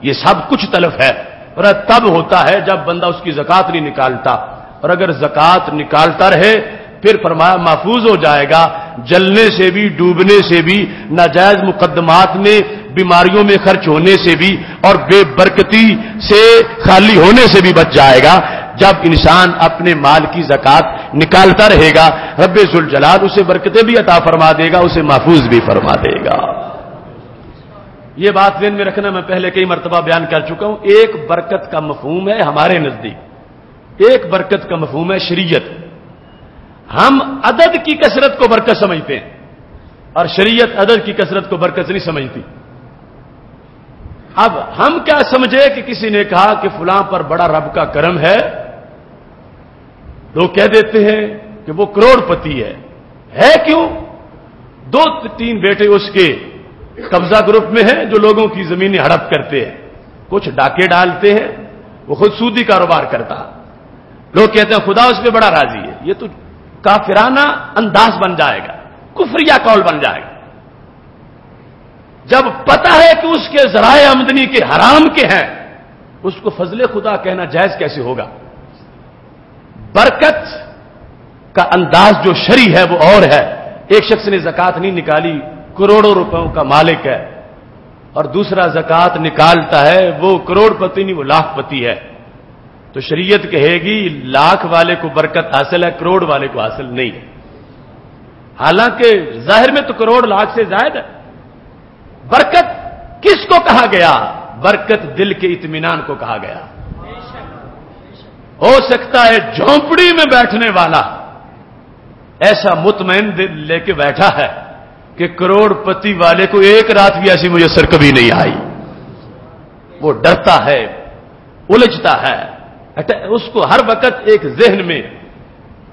یہ سب کچھ تلف ہے۔ اور تب ہوتا ہے جب بندہ اس کی زکات نہیں نکالتا، اور اگر زکات نکالتا رہے پھر فرمایا محفوظ ہو جائے گا، جلنے سے بھی، ڈوبنے سے بھی، ناجائز مقدمات میں، بیماریوں میں خرچ ہونے سے بھی، اور بے برکتی سے خالی ہونے سے بھی بچ جائے گا۔ جب انسان اپنے مال کی زکات نکالتا رہے گا، رب ذوالجلال اسے برکتیں بھی عطا فرما دے گا، اسے محفوظ بھی فرما دے گا۔ یہ بات ذہن میں رکھنا، میں پہلے کئی مرتبہ بیان کر چکا ہوں۔ ایک برکت کا مفہوم ہے ہمارے نزدیک، ایک برکت کا مفہوم ہے شریعت۔ ہم عدد کی کثرت کو برکت سمجھتے ہیں اور شریعت عدد کی کثرت کو برکت نہیں سمجھتی۔ اب ہم کیا سمجھے کہ کسی نے کہا کہ فلاں پر بڑا رب کا کرم ہے، لوگ کہہ دیتے ہیں کہ وہ کروڑ پتی ہے کیوں؟ 2-3 بیٹے اس کے قبضہ گروپ میں ہیں جو لوگوں کی زمینیں ہڑپ کرتے ہیں، کچھ ڈاکے ڈالتے ہیں، وہ خود سودی کاروبار کرتا۔ لوگ کہتے ہیں خدا اس پہ بڑا راضی ہے۔ یہ تو کافرانہ انداز بن جائے گا، کفریہ قول بن جائے گا۔ جب پتہ ہے کہ اس کے ذرائع آمدنی کے حرام کے ہیں، اس کو فضل خدا کہنا جائز کیسے ہوگا؟ برکت کا انداز جو شرعی ہے وہ اور ہے۔ ایک شخص نے زکات نہیں نکالی، کروڑوں روپوں کا مالک ہے، اور دوسرا زکات نکالتا ہے، وہ کروڑ پتی نہیں، وہ لاکھ پتی ہے، تو شریعت کہے گی لاکھ والے کو برکت حاصل ہے، کروڑ والے کو حاصل نہیں ہے۔ حالانکہ ظاہر میں تو کروڑ لاکھ سے زائد ہے۔ برکت کس کو کہا گیا؟ برکت دل کے اطمینان کو کہا گیا۔ ہو سکتا ہے جھونپڑی میں بیٹھنے والا ایسا مطمئن دل لے کے بیٹھا ہے کہ کروڑ پتی والے کو ایک رات بھی ایسی میسر کبھی نہیں آئی، وہ ڈرتا ہے، الجھتا ہے، اس کو ہر وقت ایک ذہن میں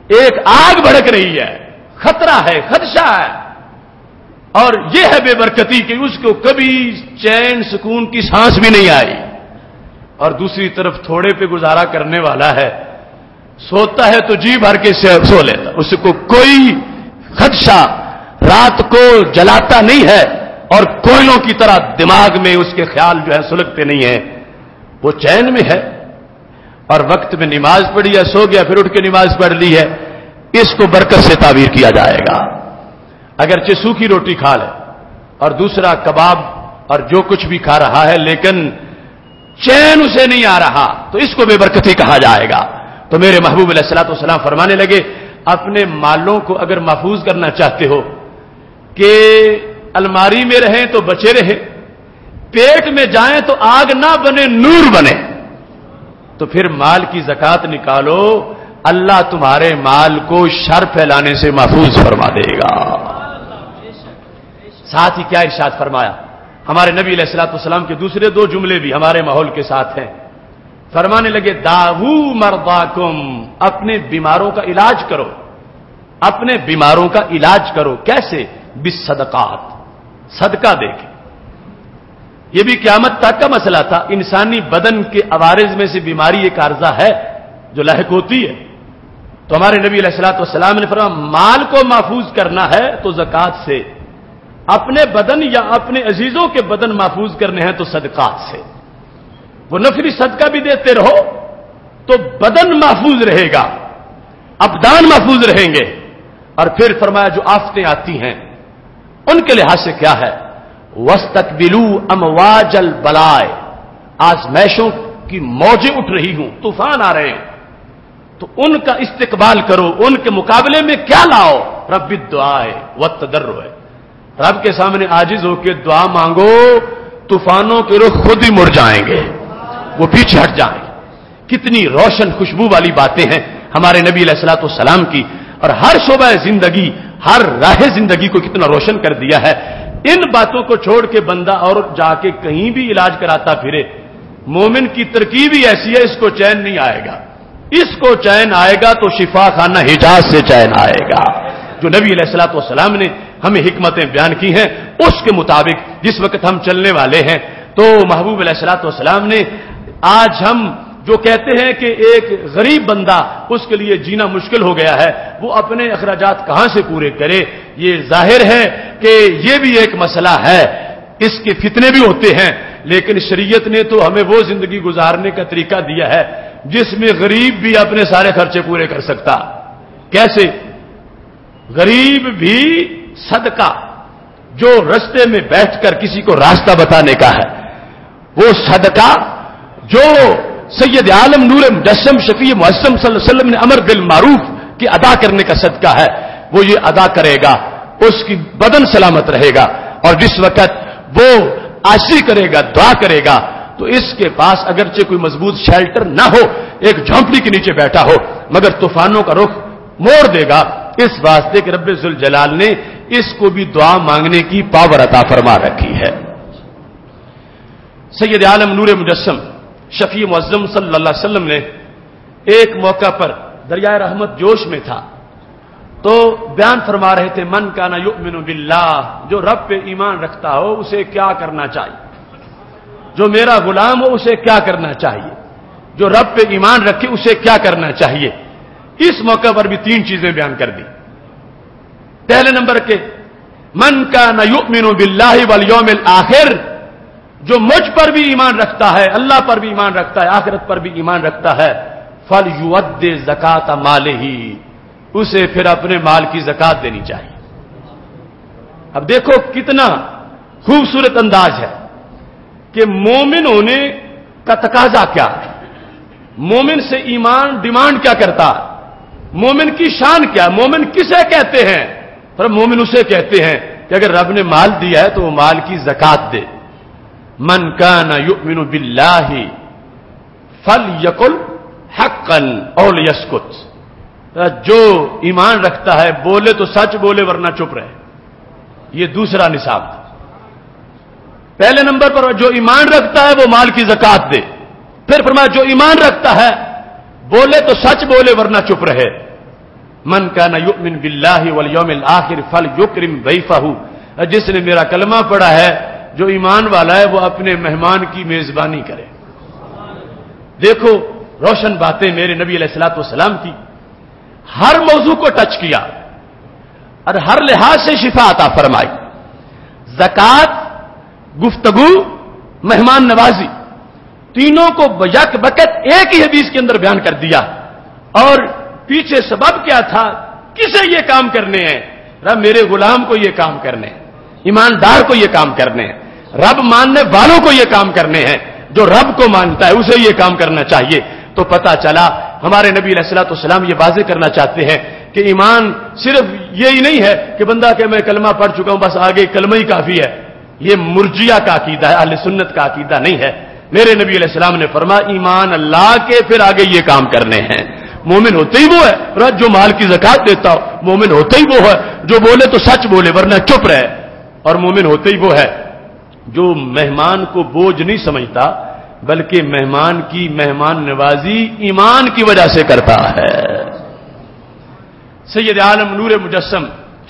ایک آگ بھڑک رہی ہے، خطرہ ہے، خدشہ ہے، اور یہ ہے بے برکتی کہ اس کو کبھی چین سکون کی سانس بھی نہیں آئی۔ اور دوسری طرف تھوڑے پہ گزارا کرنے والا ہے، سوتا ہے تو جی بھر کے سو لیتا، اس کو کوئی خدشہ رات کو جلاتا نہیں ہے، اور کوئلوں کی طرح دماغ میں اس کے خیال جو ہے سلگتے نہیں ہیں، وہ چین میں ہے، اور وقت میں نماز پڑھی ہے، سو گیا، پھر اٹھ کے نماز پڑھ لی ہے، اس کو برکت سے تعبیر کیا جائے گا۔ اگرچہ سوکھی روٹی کھا لے اور دوسرا کباب اور جو کچھ بھی کھا رہا ہے، لیکن چین اسے نہیں آ رہا، تو اس کو بے برکتی کہا جائے گا۔ تو میرے محبوب علیہ الصلوۃ والسلام فرمانے لگے، اپنے مالوں کو اگر محفوظ کرنا چاہتے ہو کہ الماری میں رہیں تو بچے رہیں، پیٹ میں جائیں تو آگ نہ بنے، نور بنے، تو پھر مال کی زکات نکالو، اللہ تمہارے مال کو شر پھیلانے سے محفوظ فرما دے گا۔ ساتھ ہی کیا ارشاد فرمایا ہمارے نبی علیہ الصلوۃ والسلام کے دوسرے 2 جملے بھی ہمارے ماحول کے ساتھ ہیں۔ فرمانے لگے داوو مرضاکم، اپنے بیماروں کا علاج کرو، اپنے بیماروں کا علاج کرو، کیسے؟ بالصدقات، صدقہ دے کے۔ یہ بھی قیامت تک کا مسئلہ تھا، انسانی بدن کے عوارض میں سے بیماری ایک عارضہ ہے جو لاحق ہوتی ہے، تو ہمارے نبی علیہ الصلوۃ والسلام نے فرمایا مال کو محفوظ کرنا ہے تو زکات سے، اپنے بدن یا اپنے عزیزوں کے بدن محفوظ کرنے ہیں تو صدقات سے۔ وہ نفلی صدقہ بھی دیتے رہو تو بدن محفوظ رہے گا، ابدان محفوظ رہیں گے۔ اور پھر فرمایا جو آفتیں آتی ہیں ان کے لحاظ سے کیا ہے؟ وَاسْتَقْبِلُوا أَمْوَاجَ الْبَلَاءِ، آزمائشوں کی موجیں اٹھ رہی ہوں، طوفان آ رہے ہیں، تو ان کا استقبال کرو، ان کے مقابلے میں کیا لاؤ؟ رب الدعاء والتضرع، رب کے سامنے عاجز ہو کے دعا مانگو، طوفانوں کے رخ خود ہی مڑ جائیں گے، وہ پیچھے ہٹ جائیں گے۔ کتنی روشن خوشبو والی باتیں ہیں ہمارے نبی علیہ الصلوۃ والسلام کی، اور ہر شعبہ زندگی، ہر راہ زندگی کو کتنا روشن کر دیا ہے۔ ان باتوں کو چھوڑ کے بندہ اور جا کے کہیں بھی علاج کراتا پھرے، مومن کی ترکیب ہی ایسی ہے، اس کو چین نہیں آئے گا، اس کو چین آئے گا تو شفا خانہ حجاز سے چین آئے گا۔ جو نبی علیہ الصلوۃ والسلام نے ہمیں حکمتیں بیان کی ہیں اس کے مطابق جس وقت ہم چلنے والے ہیں، تو محبوب علیہ الصلوۃ والسلام نے آج ہم جو کہتے ہیں کہ ایک غریب بندہ اس کے لیے جینا مشکل ہو گیا ہے، وہ اپنے اخراجات کہاں سے پورے کرے؟ یہ ظاہر ہے کہ یہ بھی ایک مسئلہ ہے، اس کے فتنے بھی ہوتے ہیں، لیکن شریعت نے تو ہمیں وہ زندگی گزارنے کا طریقہ دیا ہے جس میں غریب بھی اپنے سارے خرچے پورے کر سکتا۔ کیسے؟ غریب بھی صدقہ جو رستے میں بیٹھ کر کسی کو راستہ بتانے کا ہے، وہ صدقہ جو سید عالم نور مجسم شفیع معظم صلی اللہ علیہ وسلم نے امر بالمعروف کی ادا کرنے کا صدقہ ہے، وہ یہ ادا کرے گا، اس کی بدن سلامت رہے گا، اور جس وقت وہ عاجزی کرے گا، دعا کرے گا، تو اس کے پاس اگرچہ کوئی مضبوط شیلٹر نہ ہو، ایک جھونپڑی کے نیچے بیٹھا ہو، مگر طوفانوں کا رخ موڑ دے گا، اس واسطے کہ رب ذوالجلال نے اس کو بھی دعا مانگنے کی پاور عطا فرما رکھی ہے۔ سید عالم نور مجسم شفیع معظم صلی اللہ علیہ وسلم نے ایک موقع پر دریائے رحمت جوش میں تھا تو بیان فرما رہے تھے، من کان یؤمن باللہ، جو رب پہ ایمان رکھتا ہو اسے کیا کرنا چاہیے، جو میرا غلام ہو اسے کیا کرنا چاہیے، جو رب پہ ایمان رکھے اسے کیا کرنا چاہیے۔ اس موقع پر بھی 3 چیزیں بیان کر دی۔ پہلے نمبر کے من کان یؤمن باللہ والیوم الآخر، جو مجھ پر بھی ایمان رکھتا ہے، اللہ پر بھی ایمان رکھتا ہے، آخرت پر بھی ایمان رکھتا ہے، فلیؤد زکات مالہ، اسے پھر اپنے مال کی زکات دینی چاہیے۔ اب دیکھو کتنا خوبصورت انداز ہے کہ مومن ہونے کا تقاضا کیا ہے، مومن سے ایمان ڈیمانڈ کیا کرتا ہے، مومن کی شان کیا، مومن کسے کہتے ہیں؟ پر مومن اسے کہتے ہیں کہ اگر رب نے مال دیا ہے تو وہ مال کی زکات دے۔ من کان یؤمن باللہ فلیقل حقا او لیسکت، جو ایمان رکھتا ہے بولے تو سچ بولے ورنہ چپ رہے، یہ دوسرا نصاب تھا۔ پہلے نمبر پر جو ایمان رکھتا ہے وہ مال کی زکات دے، پھر فرمایا جو ایمان رکھتا ہے بولے تو سچ بولے ورنہ چپ رہے۔ من کان یؤمن باللہ والیوم الآخر فلیکرم ضیفہ، جس نے میرا کلمہ پڑھا ہے، جو ایمان والا ہے وہ اپنے مہمان کی میزبانی کرے۔ دیکھو روشن باتیں میرے نبی علیہ الصلوۃ والسلام کی، ہر موضوع کو ٹچ کیا اور ہر لحاظ سے شفا عطا فرمائی۔ زکات، گفتگو، مہمان نوازی، تینوں کو یک بکت ایک ہی حدیث کے اندر بیان کر دیا، اور پیچھے سبب کیا تھا، کسے یہ کام کرنے ہیں؟ رب میرے غلام کو یہ کام کرنے ہیں، ایماندار کو یہ کام کرنے ہیں، رب ماننے والوں کو یہ کام کرنے ہیں، جو رب کو مانتا ہے اسے یہ کام کرنا چاہیے۔ تو پتہ چلا ہمارے نبی علیہ الصلوۃ والسلام یہ واضح کرنا چاہتے ہیں کہ ایمان صرف یہی نہیں ہے کہ بندہ کہ میں کلمہ پڑھ چکا ہوں بس آگے کلمہ ہی کافی ہے، یہ مرجیہ کا عقیدہ ہے، اہل سنت کا عقیدہ نہیں ہے۔ میرے نبی علیہ السلام نے فرمایا ایمان اللہ کے، پھر آگے یہ کام کرنے ہیں۔ مومن ہوتے ہی وہ ہے جو مال کی زکات دیتا ہو، مومن ہوتے ہی وہ ہے جو بولے تو سچ بولے ورنہ چپ رہے، اور مومن ہوتے ہی وہ ہے جو مہمان کو بوجھ نہیں سمجھتا بلکہ مہمان کی مہمان نوازی ایمان کی وجہ سے کرتا ہے۔ سید عالم نور مجسم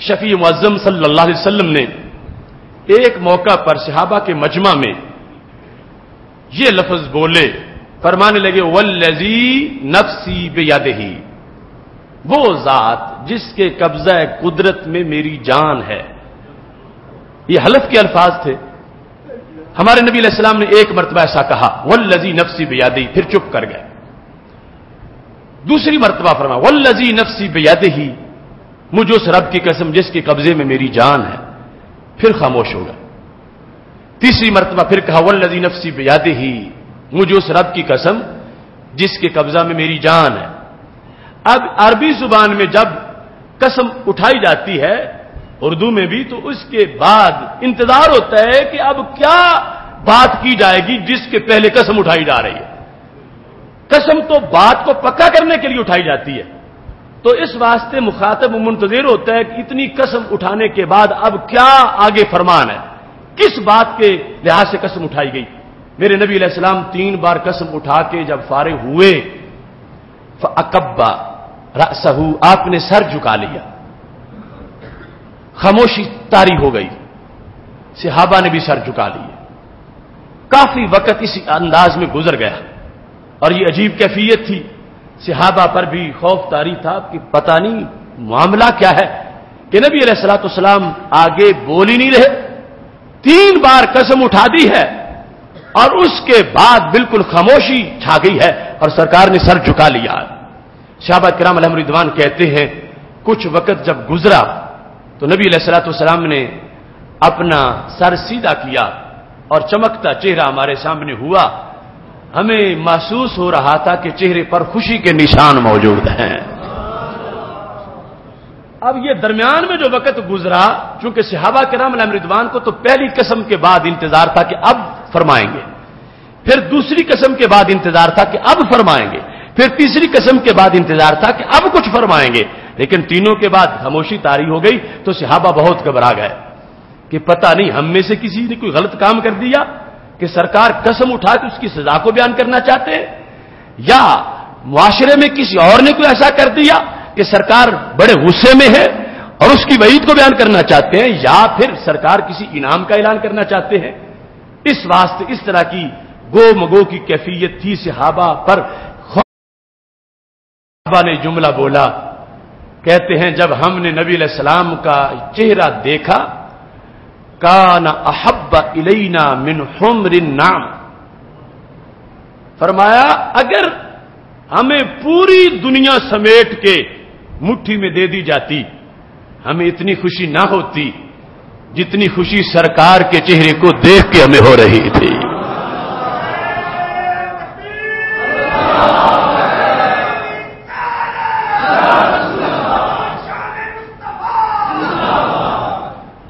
شفیع معظم صلی اللہ علیہ وسلم نے ایک موقع پر صحابہ کے مجمع میں یہ لفظ بولے، فرمانے لگے والذی نفسی بیدہ، وہ ذات جس کے قبضہ قدرت میں میری جان ہے۔ یہ حلف کے الفاظ تھے۔ ہمارے نبی علیہ السلام نے ایک مرتبہ ایسا کہا والذی نفسی بیدہ، پھر چپ کر گئے۔ دوسری مرتبہ فرمایا والذی نفسی بیدہ، مجھ اس رب کی قسم جس کے قبضے میں میری جان ہے، پھر خاموش ہو گئے۔ تیسری مرتبہ پھر کہا والذی نفسی بیدہ، مجھے اس رب کی قسم جس کے قبضہ میں میری جان ہے۔ اب عربی زبان میں جب قسم اٹھائی جاتی ہے، اردو میں بھی، تو اس کے بعد انتظار ہوتا ہے کہ اب کیا بات کی جائے گی جس کے پہلے قسم اٹھائی جا رہی ہے۔ قسم تو بات کو پکا کرنے کے لیے اٹھائی جاتی ہے، تو اس واسطے مخاطب منتظر ہوتا ہے کہ اتنی قسم اٹھانے کے بعد اب کیا آگے فرمان ہے، کس بات کے لحاظ سے قسم اٹھائی گئی۔ میرے نبی علیہ السلام 3 بار قسم اٹھا کے جب فارغ ہوئے، فَأَكَبَّ رَأْسَهُ، آپ نے سر جھکا لیا، خاموشی طاری ہو گئی، صحابہ نے بھی سر جھکا لیے۔ کافی وقت اسی انداز میں گزر گیا اور یہ عجیب کیفیت تھی، صحابہ پر بھی خوف طاری تھا کہ پتہ نہیں معاملہ کیا ہے کہ نبی علیہ الصلوۃ والسلام آگے بول ہی نہیں رہے، 3 بار قسم اٹھا دی ہے اور اس کے بعد بالکل خاموشی چھا گئی ہے اور سرکار نے سر جھکا لیا۔ صحابہ کرام علیہم رضوان کہتے ہیں کچھ وقت جب گزرا تو نبی علیہ الصلوۃ والسلام نے اپنا سر سیدھا کیا اور چمکتا چہرہ ہمارے سامنے ہوا، ہمیں محسوس ہو رہا تھا کہ چہرے پر خوشی کے نشان موجود ہیں۔ اب یہ درمیان میں جو وقت گزرا، چونکہ صحابہ کرام علیہم رضوان کو تو پہلی قسم کے بعد انتظار تھا کہ اب فرمائیں گے، پھر دوسری قسم کے بعد انتظار تھا کہ اب فرمائیں گے، پھر تیسری قسم کے بعد انتظار تھا کہ اب کچھ فرمائیں گے، لیکن تینوں کے بعد خاموشی طاری ہو گئی تو صحابہ بہت گھبرا گئے کہ پتہ نہیں ہم میں سے کسی نے کوئی غلط کام کر دیا کہ سرکار قسم اٹھا کے اس کی سزا کو بیان کرنا چاہتے ہیں، یا معاشرے میں کسی اور نے کوئی ایسا کر دیا کہ سرکار بڑے غصے میں ہے اور اس کی وعید کو بیان کرنا چاہتے ہیں، یا پھر سرکار کسی انعام کا اعلان کرنا چاہتے ہیں۔ اس واسطے اس طرح کی گو مگو کی کیفیت تھی صحابہ پر۔ صحابہ نے جملہ بولا، کہتے ہیں جب ہم نے نبی علیہ السلام کا چہرہ دیکھا، کان احب الینا من حمر النعم، فرمایا اگر ہمیں پوری دنیا سمیٹ کے مٹھی میں دے دی جاتی ہمیں اتنی خوشی نہ ہوتی جتنی خوشی سرکار کے چہرے کو دیکھ کے ہمیں ہو رہی تھی۔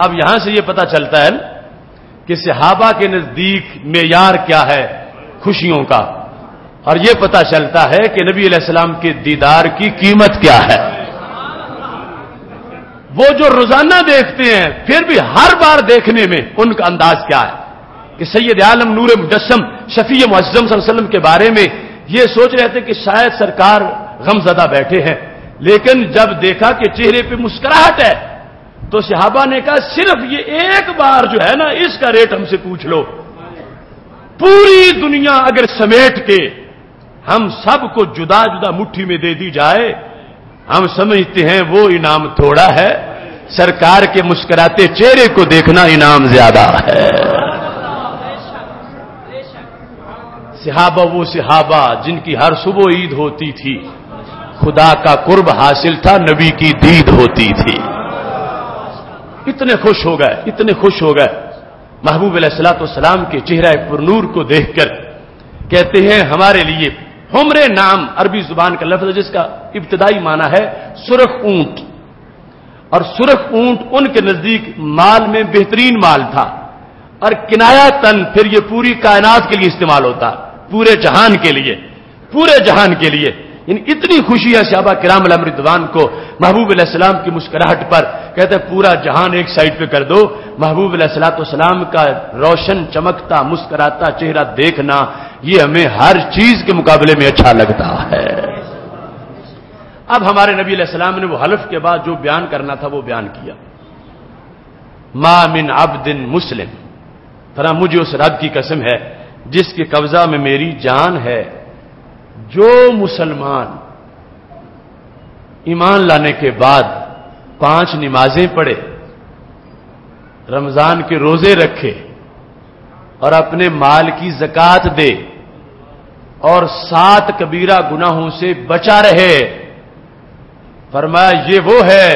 اب یہاں سے یہ پتا چلتا ہے کہ صحابہ کے نزدیک معیار کیا ہے خوشیوں کا، اور یہ پتا چلتا ہے کہ نبی علیہ السلام کے دیدار کی قیمت کیا ہے۔ وہ جو روزانہ دیکھتے ہیں پھر بھی ہر بار دیکھنے میں ان کا انداز کیا ہے کہ سید عالم نور مجسم شفیع معظم صلی اللہ علیہ وسلم کے بارے میں یہ سوچ رہے تھے کہ شاید سرکار غم زدہ بیٹھے ہیں، لیکن جب دیکھا کہ چہرے پہ مسکراہٹ ہے تو صحابہ نے کہا صرف یہ ایک بار جو ہے نا اس کا ریٹ ہم سے پوچھ لو، پوری دنیا اگر سمیٹ کے ہم سب کو جدا جدا مٹھی میں دے دی جائے ہم سمجھتے ہیں وہ انعام تھوڑا ہے، سرکار کے مسکراتے چہرے کو دیکھنا انعام زیادہ ہے۔ صحابہ وہ صحابہ جن کی ہر صبح عید ہوتی تھی، خدا کا قرب حاصل تھا، نبی کی دید ہوتی تھی۔ اتنے خوش ہو گئے، اتنے خوش ہو گئے محبوب علیہ الصلوۃ والسلام کے چہرہ پر نور کو دیکھ کر، کہتے ہیں ہمارے لیے حمر نام عربی زبان کا لفظ جس کا ابتدائی معنی ہے سرخ اونٹ، اور سرخ اونٹ ان کے نزدیک مال میں بہترین مال تھا، اور کنایا تن پھر یہ پوری کائنات کے لیے استعمال ہوتا، پورے جہان کے لیے، پورے جہان کے لیے۔ یعنی اتنی خوشی ہے صحابہ کرام علیہم رضوان کو محبوب علیہ السلام کی مسکراہٹ پر، کہتے ہیں پورا جہان ایک سائڈ پہ کر دو، محبوب علیہ الصلوۃ والسلام کا روشن چمکتا مسکراتا چہرہ دیکھنا یہ ہمیں ہر چیز کے مقابلے میں اچھا لگتا ہے۔ اب ہمارے نبی علیہ السلام نے وہ حلف کے بعد جو بیان کرنا تھا وہ بیان کیا، ما من عبد مسلم، فرمایا مجھے اس رب کی قسم ہے جس کے قبضہ میں میری جان ہے، جو مسلمان ایمان لانے کے بعد 5 نمازیں پڑھے، رمضان کے روزے رکھے اور اپنے مال کی زکات دے اور 7 کبیرہ گناہوں سے بچا رہے، فرمایا یہ وہ ہے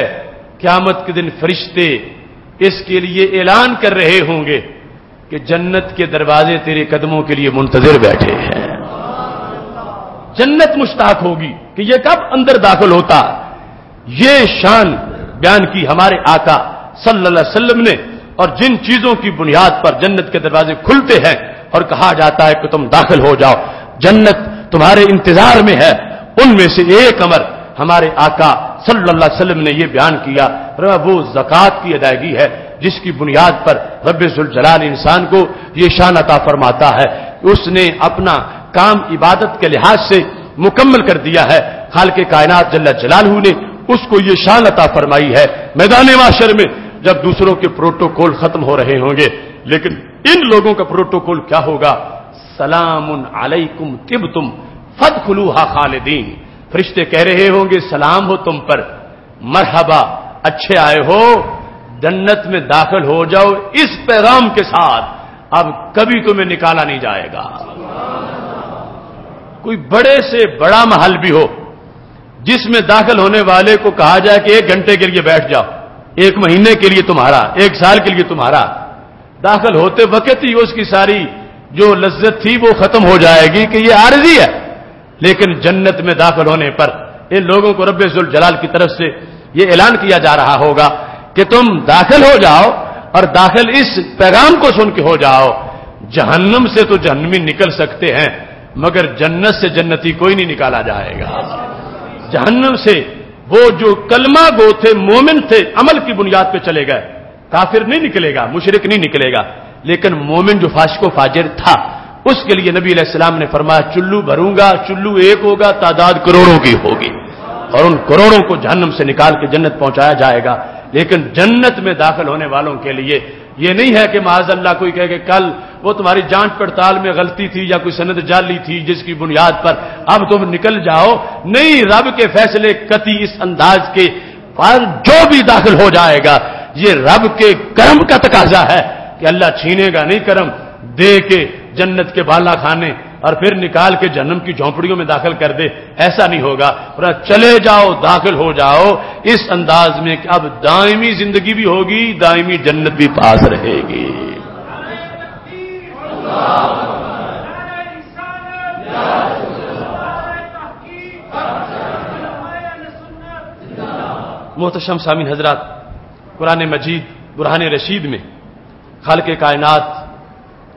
قیامت کے دن فرشتے اس کے لیے اعلان کر رہے ہوں گے کہ جنت کے دروازے تیرے قدموں کے لیے منتظر بیٹھے ہیں۔ جنت مشتاق ہوگی کہ یہ کب اندر داخل ہوتا۔ یہ شان بیان کی ہمارے آقا صلی اللہ علیہ وسلم نے، اور جن چیزوں کی بنیاد پر جنت کے دروازے کھلتے ہیں اور کہا جاتا ہے کہ تم داخل ہو جاؤ، جنت تمہارے انتظار میں ہے، ان میں سے ایک امر ہمارے آقا صلی اللہ علیہ وسلم نے یہ بیان کیا، وہ زکات کی ادائیگی ہے جس کی بنیاد پر رب ذوالجلال انسان کو یہ شان عطا فرماتا ہے، اس نے اپنا کام عبادت کے لحاظ سے مکمل کر دیا ہے، خالق کائنات جل جلالہ نے اس کو یہ شان عطا فرمائی ہے۔ میدان معاشر میں جب دوسروں کے پروٹوکول ختم ہو رہے ہوں گے، لیکن ان لوگوں کا پروٹوکول کیا ہوگا؟ سلام علیکم طبتم فادخلوها خالدین، فرشتے کہہ رہے ہوں گے سلام ہو تم پر، مرحبا، اچھے آئے ہو، جنت میں داخل ہو جاؤ اس پیغام کے ساتھ، اب کبھی تمہیں نکالا نہیں جائے گا۔ کوئی بڑے سے بڑا محل بھی ہو جس میں داخل ہونے والے کو کہا جائے کہ 1 گھنٹے کے لیے بیٹھ جاؤ، 1 مہینے کے لیے تمہارا، 1 سال کے لیے تمہارا، داخل ہوتے وقت ہی اس کی ساری جو لذت تھی وہ ختم ہو جائے گی کہ یہ عارضی ہے۔ لیکن جنت میں داخل ہونے پر ان لوگوں کو رب ذوالجلال کی طرف سے یہ اعلان کیا جا رہا ہوگا کہ تم داخل ہو جاؤ، اور داخل اس پیغام کو سن کے ہو جاؤ، جہنم سے تو جہنمی نکل سکتے ہیں مگر جنت سے جنتی کوئی نہیں نکالا جائے گا۔ جہنم سے وہ جو کلمہ گو تھے، مومن تھے، عمل کی بنیاد پہ چلے گئے، کافر نہیں نکلے گا، مشرک نہیں نکلے گا، لیکن مومن جو فاسق و فاجر تھا اس کے لیے نبی علیہ السلام نے فرمایا چلو بھروں گا، چلو ایک ہوگا، تعداد کروڑوں کی ہوگی، اور ان کروڑوں کو جہنم سے نکال کے جنت پہنچایا جائے گا۔ لیکن جنت میں داخل ہونے والوں کے لیے یہ نہیں ہے کہ معاذ اللہ کوئی کہے کہ کل وہ تمہاری جانچ پڑتال میں غلطی تھی یا کوئی سند جعلی تھی جس کی بنیاد پر اب تم نکل جاؤ، نہیں، رب کے فیصلے قطعی اس انداز کے پر جو بھی داخل ہو جائے گا یہ رب کے کرم کا تقاضا ہے کہ اللہ چھینے گا نہیں کرم، دے کے جنت کے بالا کھانے اور پھر نکال کے جہنم کی جھونپڑیوں میں داخل کر دے، ایسا نہیں ہوگا۔ چلے جاؤ، داخل ہو جاؤ اس انداز میں کہ اب دائمی زندگی بھی ہوگی، دائمی جنت بھی پاس رہے گی۔ محتشم سامعین حضرات، قرآن مجید برہان رشید میں خالق کائنات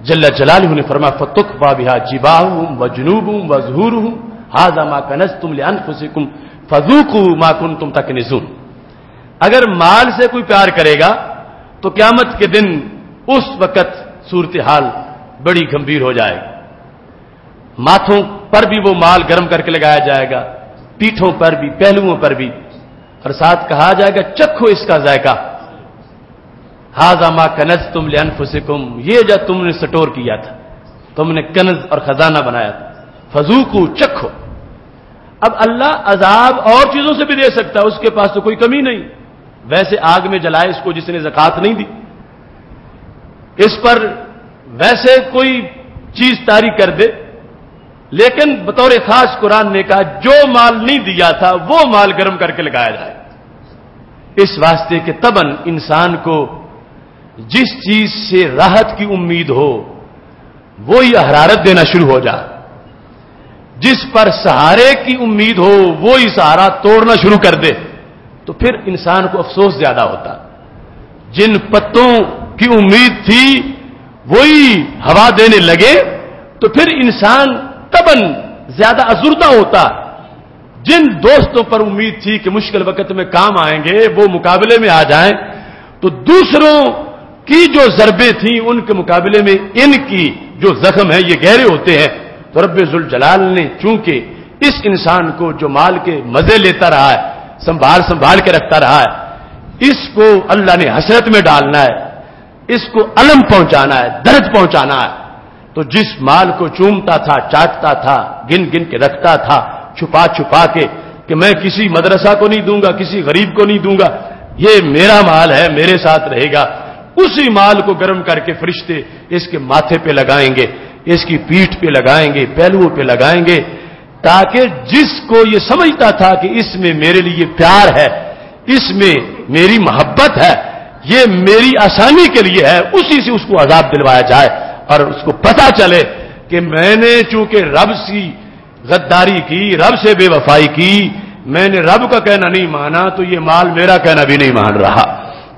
جل جلالہ نے فرمایا فتقوی بها جباہہم وجنوبہم وظہورہم ھذا ما کنزتم لانفسکم فذوقوا ما کنتم تکنزون۔ اگر مال سے کوئی پیار کرے گا تو قیامت کے دن اس وقت صورتحال بڑی گمبھیر ہو جائے گی، ماتھوں پر بھی وہ مال گرم کر کے لگایا جائے گا، پیٹھوں پر بھی، پہلوؤں پر بھی، اور ساتھ کہا جائے گا چکھو اس کا ذائقہ، ھذا ما کنزتم لانفسکم، یہ جو تم نے سٹور کیا تھا، تم نے کنز اور خزانہ بنایا تھا، فذوقوا، چکھو۔ اب اللہ عذاب اور چیزوں سے بھی دے سکتا ہے، اس کے پاس تو کوئی کمی نہیں، ویسے آگ میں جلائے اس کو جس نے زکات نہیں دی، اس پر ویسے کوئی چیز طاری کر دے، لیکن بطور خاص قرآن نے کہا جو مال نہیں دیا تھا وہ مال گرم کر کے لگایا جائے، اس واسطے کہ تباً انسان کو جس چیز سے راحت کی امید ہو وہی حرارت دینا شروع ہو جائے، جس پر سہارے کی امید ہو وہی سہارا توڑنا شروع کر دے تو پھر انسان کو افسوس زیادہ ہوتا۔ جن پتوں کی امید تھی وہی ہوا دینے لگے تو پھر انسان تباً زیادہ ازردہ ہوتا۔ جن دوستوں پر امید تھی کہ مشکل وقت میں کام آئیں گے وہ مقابلے میں آ جائیں تو دوسروں کی جو ضربیں تھیں ان کے مقابلے میں ان کی جو زخم ہے یہ گہرے ہوتے ہیں۔ تو رب ذوالجلال نے چونکہ اس انسان کو جو مال کے مزے لیتا رہا ہے، سنبھال کے رکھتا رہا ہے، اس کو اللہ نے حسرت میں ڈالنا ہے، اس کو الم پہنچانا ہے، درد پہنچانا ہے، تو جس مال کو چومتا تھا، چاٹتا تھا، گن گن کے رکھتا تھا، چھپا چھپا کے کہ میں کسی مدرسہ کو نہیں دوں گا، کسی غریب کو نہیں دوں گا، یہ میرا مال ہے، میرے ساتھ رہے گا، اسی مال کو گرم کر کے فرشتے اس کے ماتھے پہ لگائیں گے، اس کی پیٹھ پہ لگائیں گے، پہلوؤں پہ لگائیں گے، تاکہ جس کو یہ سمجھتا تھا کہ اس میں میرے لیے پیار ہے، اس میں میری محبت ہے، یہ میری آسانی کے لیے ہے، اسی سے اس کو عذاب دلوایا جائے اور اس کو پتہ چلے کہ میں نے چونکہ رب سے غداری کی، رب سے بے وفائی کی، میں نے رب کا کہنا نہیں مانا تو یہ مال میرا کہنا بھی نہیں مان رہا،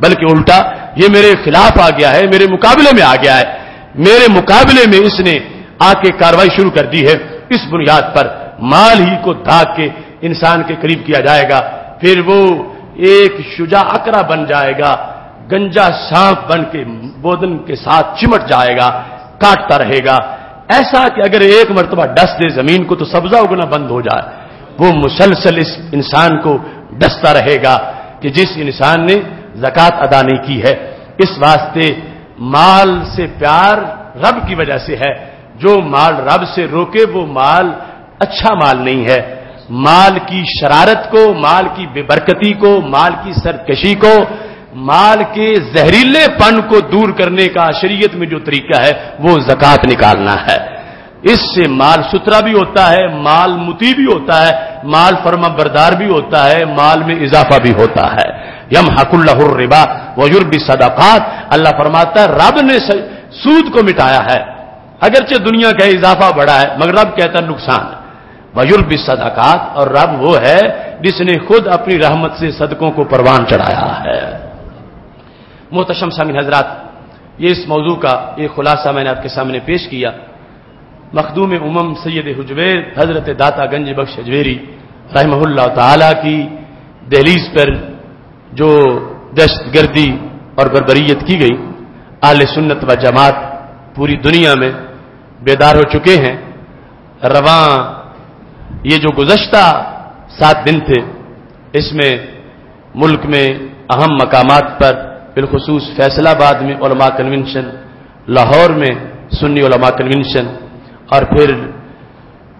بلکہ الٹا یہ میرے خلاف آ گیا ہے، میرے مقابلے میں آ گیا ہے، میرے مقابلے میں اس نے آ کے کاروائی شروع کر دی ہے۔ اس بنیاد پر مال ہی کو دھاگ کے انسان کے قریب کیا جائے گا، پھر وہ ایک شجاع اقرا بن جائے گا، گنجا سانپ بن کے بودن کے ساتھ چمٹ جائے گا، کاٹتا رہے گا، ایسا کہ اگر ایک مرتبہ ڈس دے زمین کو تو سبزہ اگنا بند ہو جائے، وہ مسلسل اس انسان کو ڈستا رہے گا کہ جس انسان نے زکات ادا نہیں کی ہے۔ اس واسطے مال سے پیار رب کی وجہ سے ہے، جو مال رب سے روکے وہ مال اچھا مال نہیں ہے. مال کی شرارت کو، مال کی بے برکتی کو، مال کی سرکشی کو، مال کے زہریلے پن کو دور کرنے کا شریعت میں جو طریقہ ہے وہ زکات نکالنا ہے. اس سے مال ستھرا بھی ہوتا ہے، مال مطیع بھی ہوتا ہے، مال فرما بردار بھی ہوتا ہے، مال میں اضافہ بھی ہوتا ہے. یمحق اللہ الربا ویربی الصدقات. اللہ فرماتا ہے رب نے سود کو مٹایا ہے، اگرچہ دنیا کا اضافہ بڑا ہے مگر رب کہتا ہے نقصان. ویربی الصدقات، اور رب وہ ہے جس نے خود اپنی رحمت سے صدقوں کو پروان چڑھایا ہے. محتشم سامعین حضرات، یہ اس موضوع کا ایک خلاصہ میں نے آپ کے سامنے پیش کیا. مخدوم امم سید حجویر حضرت داتا گنج بخش اجویری رحمہ اللہ تعالی کی دہلیز پر جو دہشت گردی اور بربریت کی گئی، اہل سنت و جماعت پوری دنیا میں بیدار ہو چکے ہیں. رواں یہ جو گزشتہ 7 دن تھے، اس میں ملک میں اہم مقامات پر بالخصوص فیصل آباد میں علماء کنونشن، لاہور میں سنی علماء کنونشن، اور پھر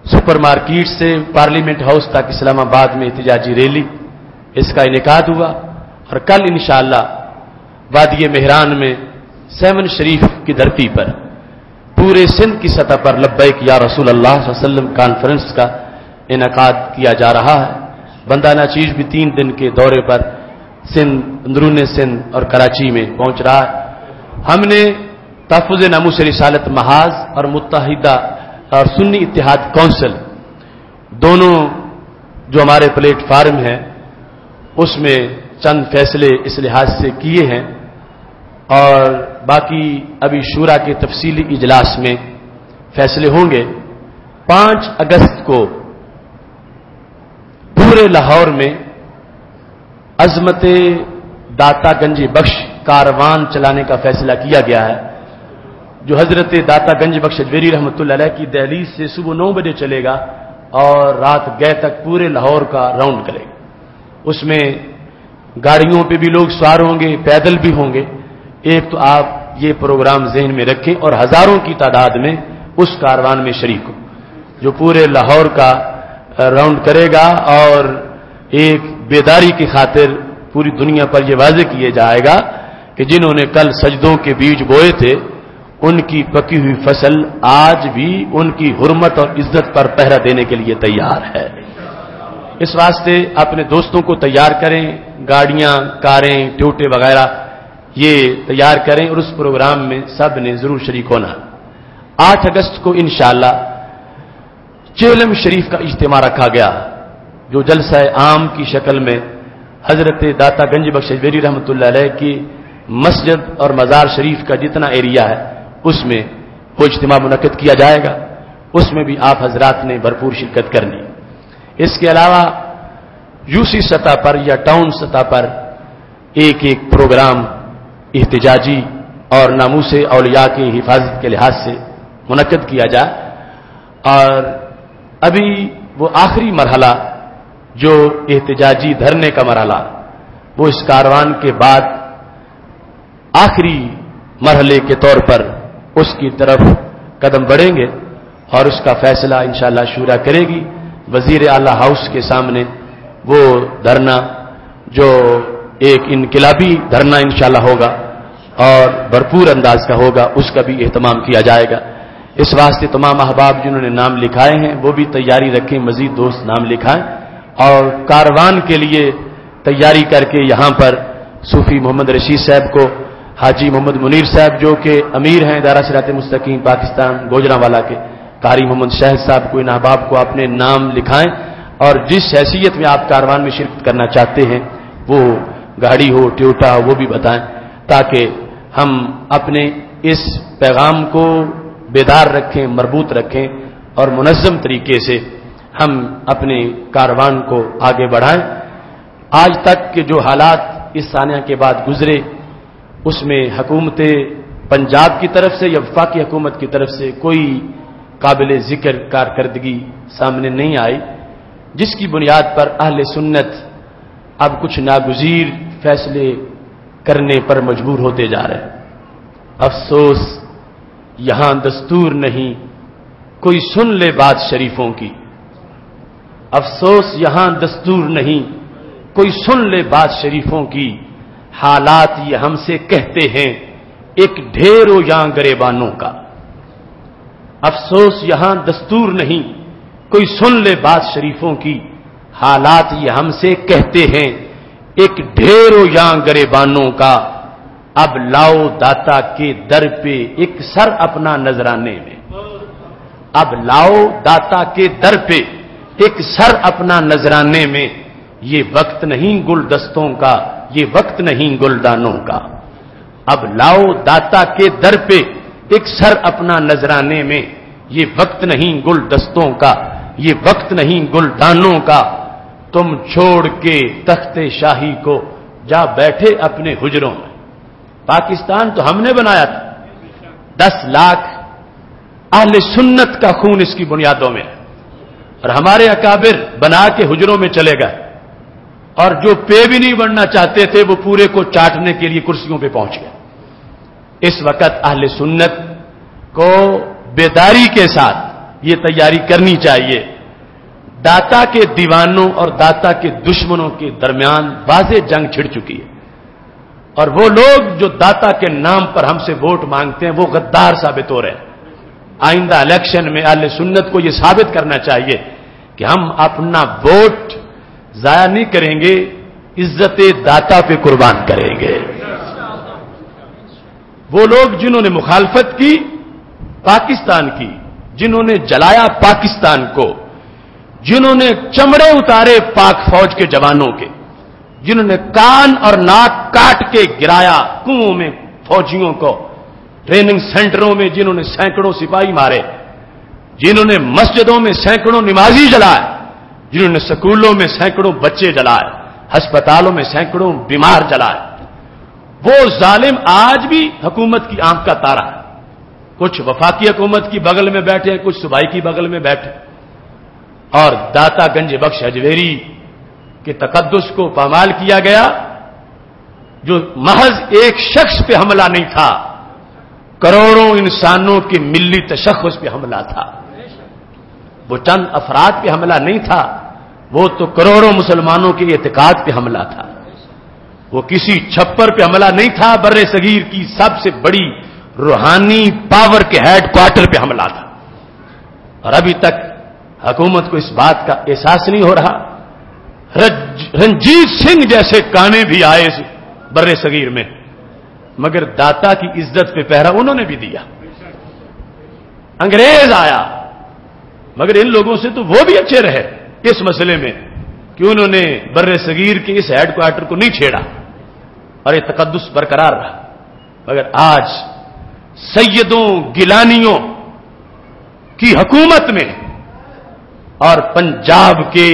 سپر مارکیٹ سے پارلیمنٹ ہاؤس تک اسلام آباد میں احتجاجی ریلی، اس کا انعقاد ہوا. اور کل انشاءاللہ وادی مہران میں 7 شریف کی دھرتی پر پورے سندھ کی سطح پر لبیک یا رسول اللہ صلی اللہ علیہ وسلم کانفرنس کا انعقاد کیا جا رہا ہے. بندہ ناچیز بھی 3 دن کے دورے پر سندھ، اندرون سندھ اور کراچی میں پہنچ رہا ہے. ہم نے تحفظ ناموس رسالت محاذ اور متحدہ اور سنی اتحاد کونسل دونوں جو ہمارے پلیٹ فارم ہیں اس میں چند فیصلے اس لحاظ سے کیے ہیں، اور باقی ابھی شورا کے تفصیلی اجلاس میں فیصلے ہوں گے. 5 اگست کو پورے لاہور میں عظمت داتا گنج بخش کاروان چلانے کا فیصلہ کیا گیا ہے، جو حضرت داتا گنج بخش اجویری رحمۃ اللہ علیہ کی دہلیز سے صبح 9 بجے چلے گا اور رات گئے تک پورے لاہور کا راؤنڈ کرے گا. اس میں گاڑیوں پہ بھی لوگ سوار ہوں گے، پیدل بھی ہوں گے. ایک تو آپ یہ پروگرام ذہن میں رکھیں اور ہزاروں کی تعداد میں اس کاروان میں شریک ہو جو پورے لاہور کا راؤنڈ کرے گا. اور ایک بیداری کی خاطر پوری دنیا پر یہ واضح کیا جائے گا کہ جنہوں نے کل سجدوں کے بیج بوئے تھے ان کی پکی ہوئی فصل آج بھی ان کی حرمت اور عزت پر پہرا دینے کے لیے تیار ہے. اس واسطے اپنے دوستوں کو تیار کریں، گاڑیاں، کاریں، ٹیوٹے وغیرہ یہ تیار کریں، اور اس پروگرام میں سب نے ضرور شریک ہونا. 8 اگست کو انشاءاللہ چیلم شریف کا اجتماع رکھا گیا، جو جلسہ عام کی شکل میں حضرت داتا گنج بخش اجویری رحمۃ اللہ علیہ کی مسجد اور مزار شریف کا جتنا ایریا ہے اس میں وہ اجتماع منعقد کیا جائے گا. اس میں بھی آپ حضرات نے بھرپور شرکت کرنی. اس کے علاوہ یوسی سطح پر یا ٹاؤن سطح پر ایک پروگرام احتجاجی اور ناموس اولیاء کی حفاظت کے لحاظ سے منعقد کیا جائے. اور ابھی وہ آخری مرحلہ جو احتجاجی دھرنے کا مرحلہ، وہ اس کاروان کے بعد آخری مرحلے کے طور پر اس کی طرف قدم بڑھیں گے، اور اس کا فیصلہ انشاءاللہ شورا کرے گی. وزیر اعلیٰ ہاؤس کے سامنے وہ دھرنا جو ایک انقلابی دھرنا انشاءاللہ ہوگا اور بھرپور انداز کا ہوگا، اس کا بھی اہتمام کیا جائے گا. اس واسطے تمام احباب جنہوں نے نام لکھائے ہیں وہ بھی تیاری رکھیں، مزید دوست نام لکھائیں، اور کاروان کے لیے تیاری کر کے یہاں پر صوفی محمد رشید صاحب کو، حاجی محمد منیر صاحب جو کہ امیر ہیں ادارہ صراط مستقیم پاکستان گوجرانوالا کے، قاری محمد شاہد صاحب کو، ان احباب کو اپنے نام لکھائیں، اور جس حیثیت میں آپ کاروان میں شرکت کرنا چاہتے ہیں وہ گاڑی ہو، ٹیوٹا ہو، وہ بھی بتائیں، تاکہ ہم اپنے اس پیغام کو بیدار رکھیں، مربوط رکھیں، اور منظم طریقے سے ہم اپنے کاروان کو آگے بڑھائیں. آج تک کے جو حالات اس سانحہ کے بعد گزرے اس میں حکومت پنجاب کی طرف سے یا وفاقی حکومت کی طرف سے کوئی قابل ذکر کارکردگی سامنے نہیں آئی، جس کی بنیاد پر اہل سنت اب کچھ ناگزیر فیصلے کرنے پر مجبور ہوتے جا رہے ہیں. افسوس یہاں دستور نہیں، کوئی سن لے بات شریفوں کی، افسوس یہاں دستور نہیں، کوئی سن لے بات شریفوں کی، حالات یہ ہم سے کہتے ہیں ایک ڈھیر ہو یہاں گریبانوں کا۔ افسوس یہاں دستور نہیں، کوئی سن لے بات شریفوں کی، حالات یہ ہم سے کہتے ہیں ایک ڈھیر ہو یہاں گریبانوں کا۔ اب لاؤ داتا کے در پہ ایک سر اپنا نذرانے میں، اب لاؤ داتا کے در پہ ایک سر اپنا نذرانے میں، یہ وقت نہیں گلدستوں کا، یہ وقت نہیں گلدانوں کا۔ اب لاؤ داتا کے در پہ ایک سر اپنا نذرانے میں، یہ وقت نہیں گلدستوں کا، یہ وقت نہیں گلدانوں کا۔ تم چھوڑ کے تخت شاہی کو جا بیٹھے اپنے حجروں میں۔ پاکستان تو ہم نے بنایا تھا، 10 لاکھ اہل سنت کا خون اس کی بنیادوں میں ہے، اور ہمارے اکابر بنا کے حجروں میں چلے گئے، اور جو پے بھی نہیں بننا چاہتے تھے وہ پورے کو چاٹنے کے لیے کرسیوں پہ پہنچ گئے۔ اس وقت اہل سنت کو بیداری کے ساتھ یہ تیاری کرنی چاہیے، داتا کے دیوانوں اور داتا کے دشمنوں کے درمیان واضح جنگ چھڑ چکی ہے، اور وہ لوگ جو داتا کے نام پر ہم سے ووٹ مانگتے ہیں وہ غدار ثابت ہو رہے ہیں۔ آئندہ الیکشن میں اہل سنت کو یہ ثابت کرنا چاہیے کہ ہم اپنا ووٹ ضائع نہیں کریں گے، عزت داتا پہ قربان کریں گے۔ وہ لوگ جنہوں نے مخالفت کی پاکستان کی، جنہوں نے جلایا پاکستان کو، جنہوں نے چمڑے اتارے پاک فوج کے جوانوں کے، جنہوں نے کان اور ناک کاٹ کے گرایا کنووں میں فوجیوں کو، ٹریننگ سینٹروں میں جنہوں نے سینکڑوں سپاہی مارے، جنہوں نے مسجدوں میں سینکڑوں نمازی جلائے، جنہوں نے سکولوں میں سینکڑوں بچے جلائے، ہسپتالوں میں سینکڑوں بیمار جلائے، وہ ظالم آج بھی حکومت کی آنکھ کا تارا ہے۔ کچھ وفاقی حکومت کی بغل میں بیٹھے، کچھ صوبائی کی بغل میں بیٹھے، اور داتا گنج بخش اجویری کے تقدس کو پامال کیا گیا، جو محض ایک شخص پہ حملہ نہیں تھا، کروڑوں انسانوں کے ملی تشخص پہ حملہ تھا۔ وہ چند افراد پہ حملہ نہیں تھا، وہ تو کروڑوں مسلمانوں کے اعتقاد پہ حملہ تھا۔ وہ کسی چھپر پہ حملہ نہیں تھا، بر صغیر کی سب سے بڑی روحانی پاور کے ہیڈ کوارٹر پہ حملہ تھا، اور ابھی تک حکومت کو اس بات کا احساس نہیں ہو رہا۔ رنجیت سنگھ جیسے کانے بھی آئے بر صغیر میں، مگر داتا کی عزت پہ پہرا انہوں نے بھی دیا۔ انگریز آیا، مگر ان لوگوں سے تو وہ بھی اچھے رہے اس مسئلے میں کہ انہوں نے بر صغیر کے اس ہیڈ کوارٹر کو نہیں چھیڑا، اور یہ تقدس برقرار رہا۔ مگر آج سیدوں گیلانیوں کی حکومت میں اور پنجاب کے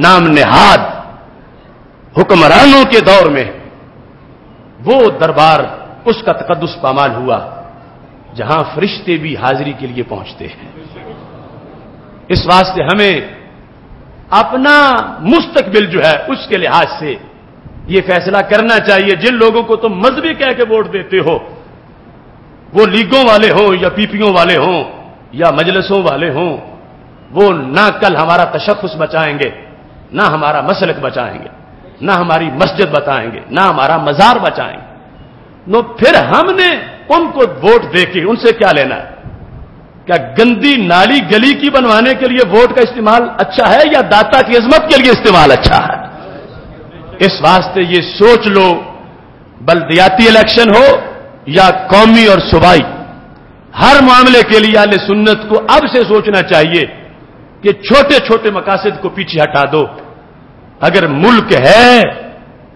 نام نہاد حکمرانوں کے دور میں وہ دربار اس کا تقدس پامال ہوا جہاں فرشتے بھی حاضری کے لیے پہنچتے ہیں۔ اس واسطے ہمیں اپنا مستقبل جو ہے اس کے لحاظ سے یہ فیصلہ کرنا چاہیے، جن لوگوں کو تم مذہبی کہہ کے ووٹ دیتے ہو، وہ لیگوں والے ہوں یا پی پیوں والے ہوں یا مجلسوں والے ہوں، وہ نہ کل ہمارا تشخص بچائیں گے، نہ ہمارا مسلک بچائیں گے، نہ ہماری مسجد بچائیں گے، نہ ہمارا مزار بچائیں گے۔ نو پھر ہم نے ان کو ووٹ دے کے ان سے کیا لینا ہے؟ کیا گندی نالی گلی کی بنوانے کے لیے ووٹ کا استعمال اچھا ہے یا داتا کی عظمت کے لیے استعمال اچھا ہے؟ اس واسطے یہ سوچ لو، بلدیاتی الیکشن ہو یا قومی اور صوبائی، ہر معاملے کے لیے اہل سنت کو اب سے سوچنا چاہیے کہ چھوٹے چھوٹے مقاصد کو پیچھے ہٹا دو۔ اگر ملک ہے،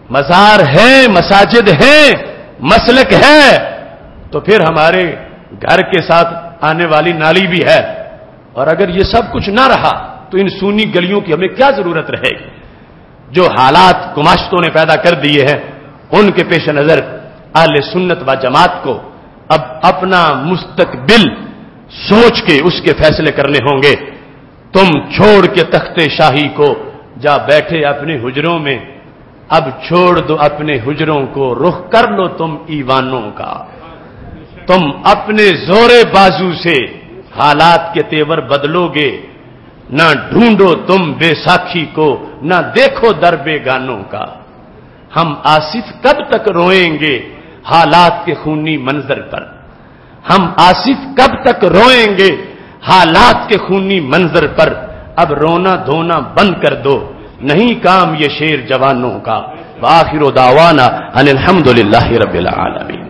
مزار ہیں، مساجد ہیں، مسلک ہے، تو پھر ہمارے گھر کے ساتھ آنے والی نالی بھی ہے، اور اگر یہ سب کچھ نہ رہا تو ان سونی گلیوں کی ہمیں کیا ضرورت رہے گی؟ جو حالات گماشتوں نے پیدا کر دیے ہیں ان کے پیش نظر اہل سنت و جماعت کو اب اپنا مستقبل سوچ کے اس کے فیصلے کرنے ہوں گے۔ تم چھوڑ کے تخت شاہی کو جا بیٹھے اپنے حجروں میں، اب چھوڑ دو اپنے حجروں کو، رخ کر لو تم ایوانوں کا۔ تم اپنے زور بازو سے حالات کے تیور بدلو گے، نہ ڈھونڈو تم بے ساکھی کو، نہ دیکھو در بیگانوں کا۔ ہم آصف کب تک روئیں گے حالات کے خونی منظر پر، ہم آصف کب تک روئیں گے حالات کے خونی منظر پر، اب رونا دھونا بند کر دو، نہیں کام یہ شیر جوانوں کا۔ وآخر دعوانا ان الحمد للہ رب العالمین۔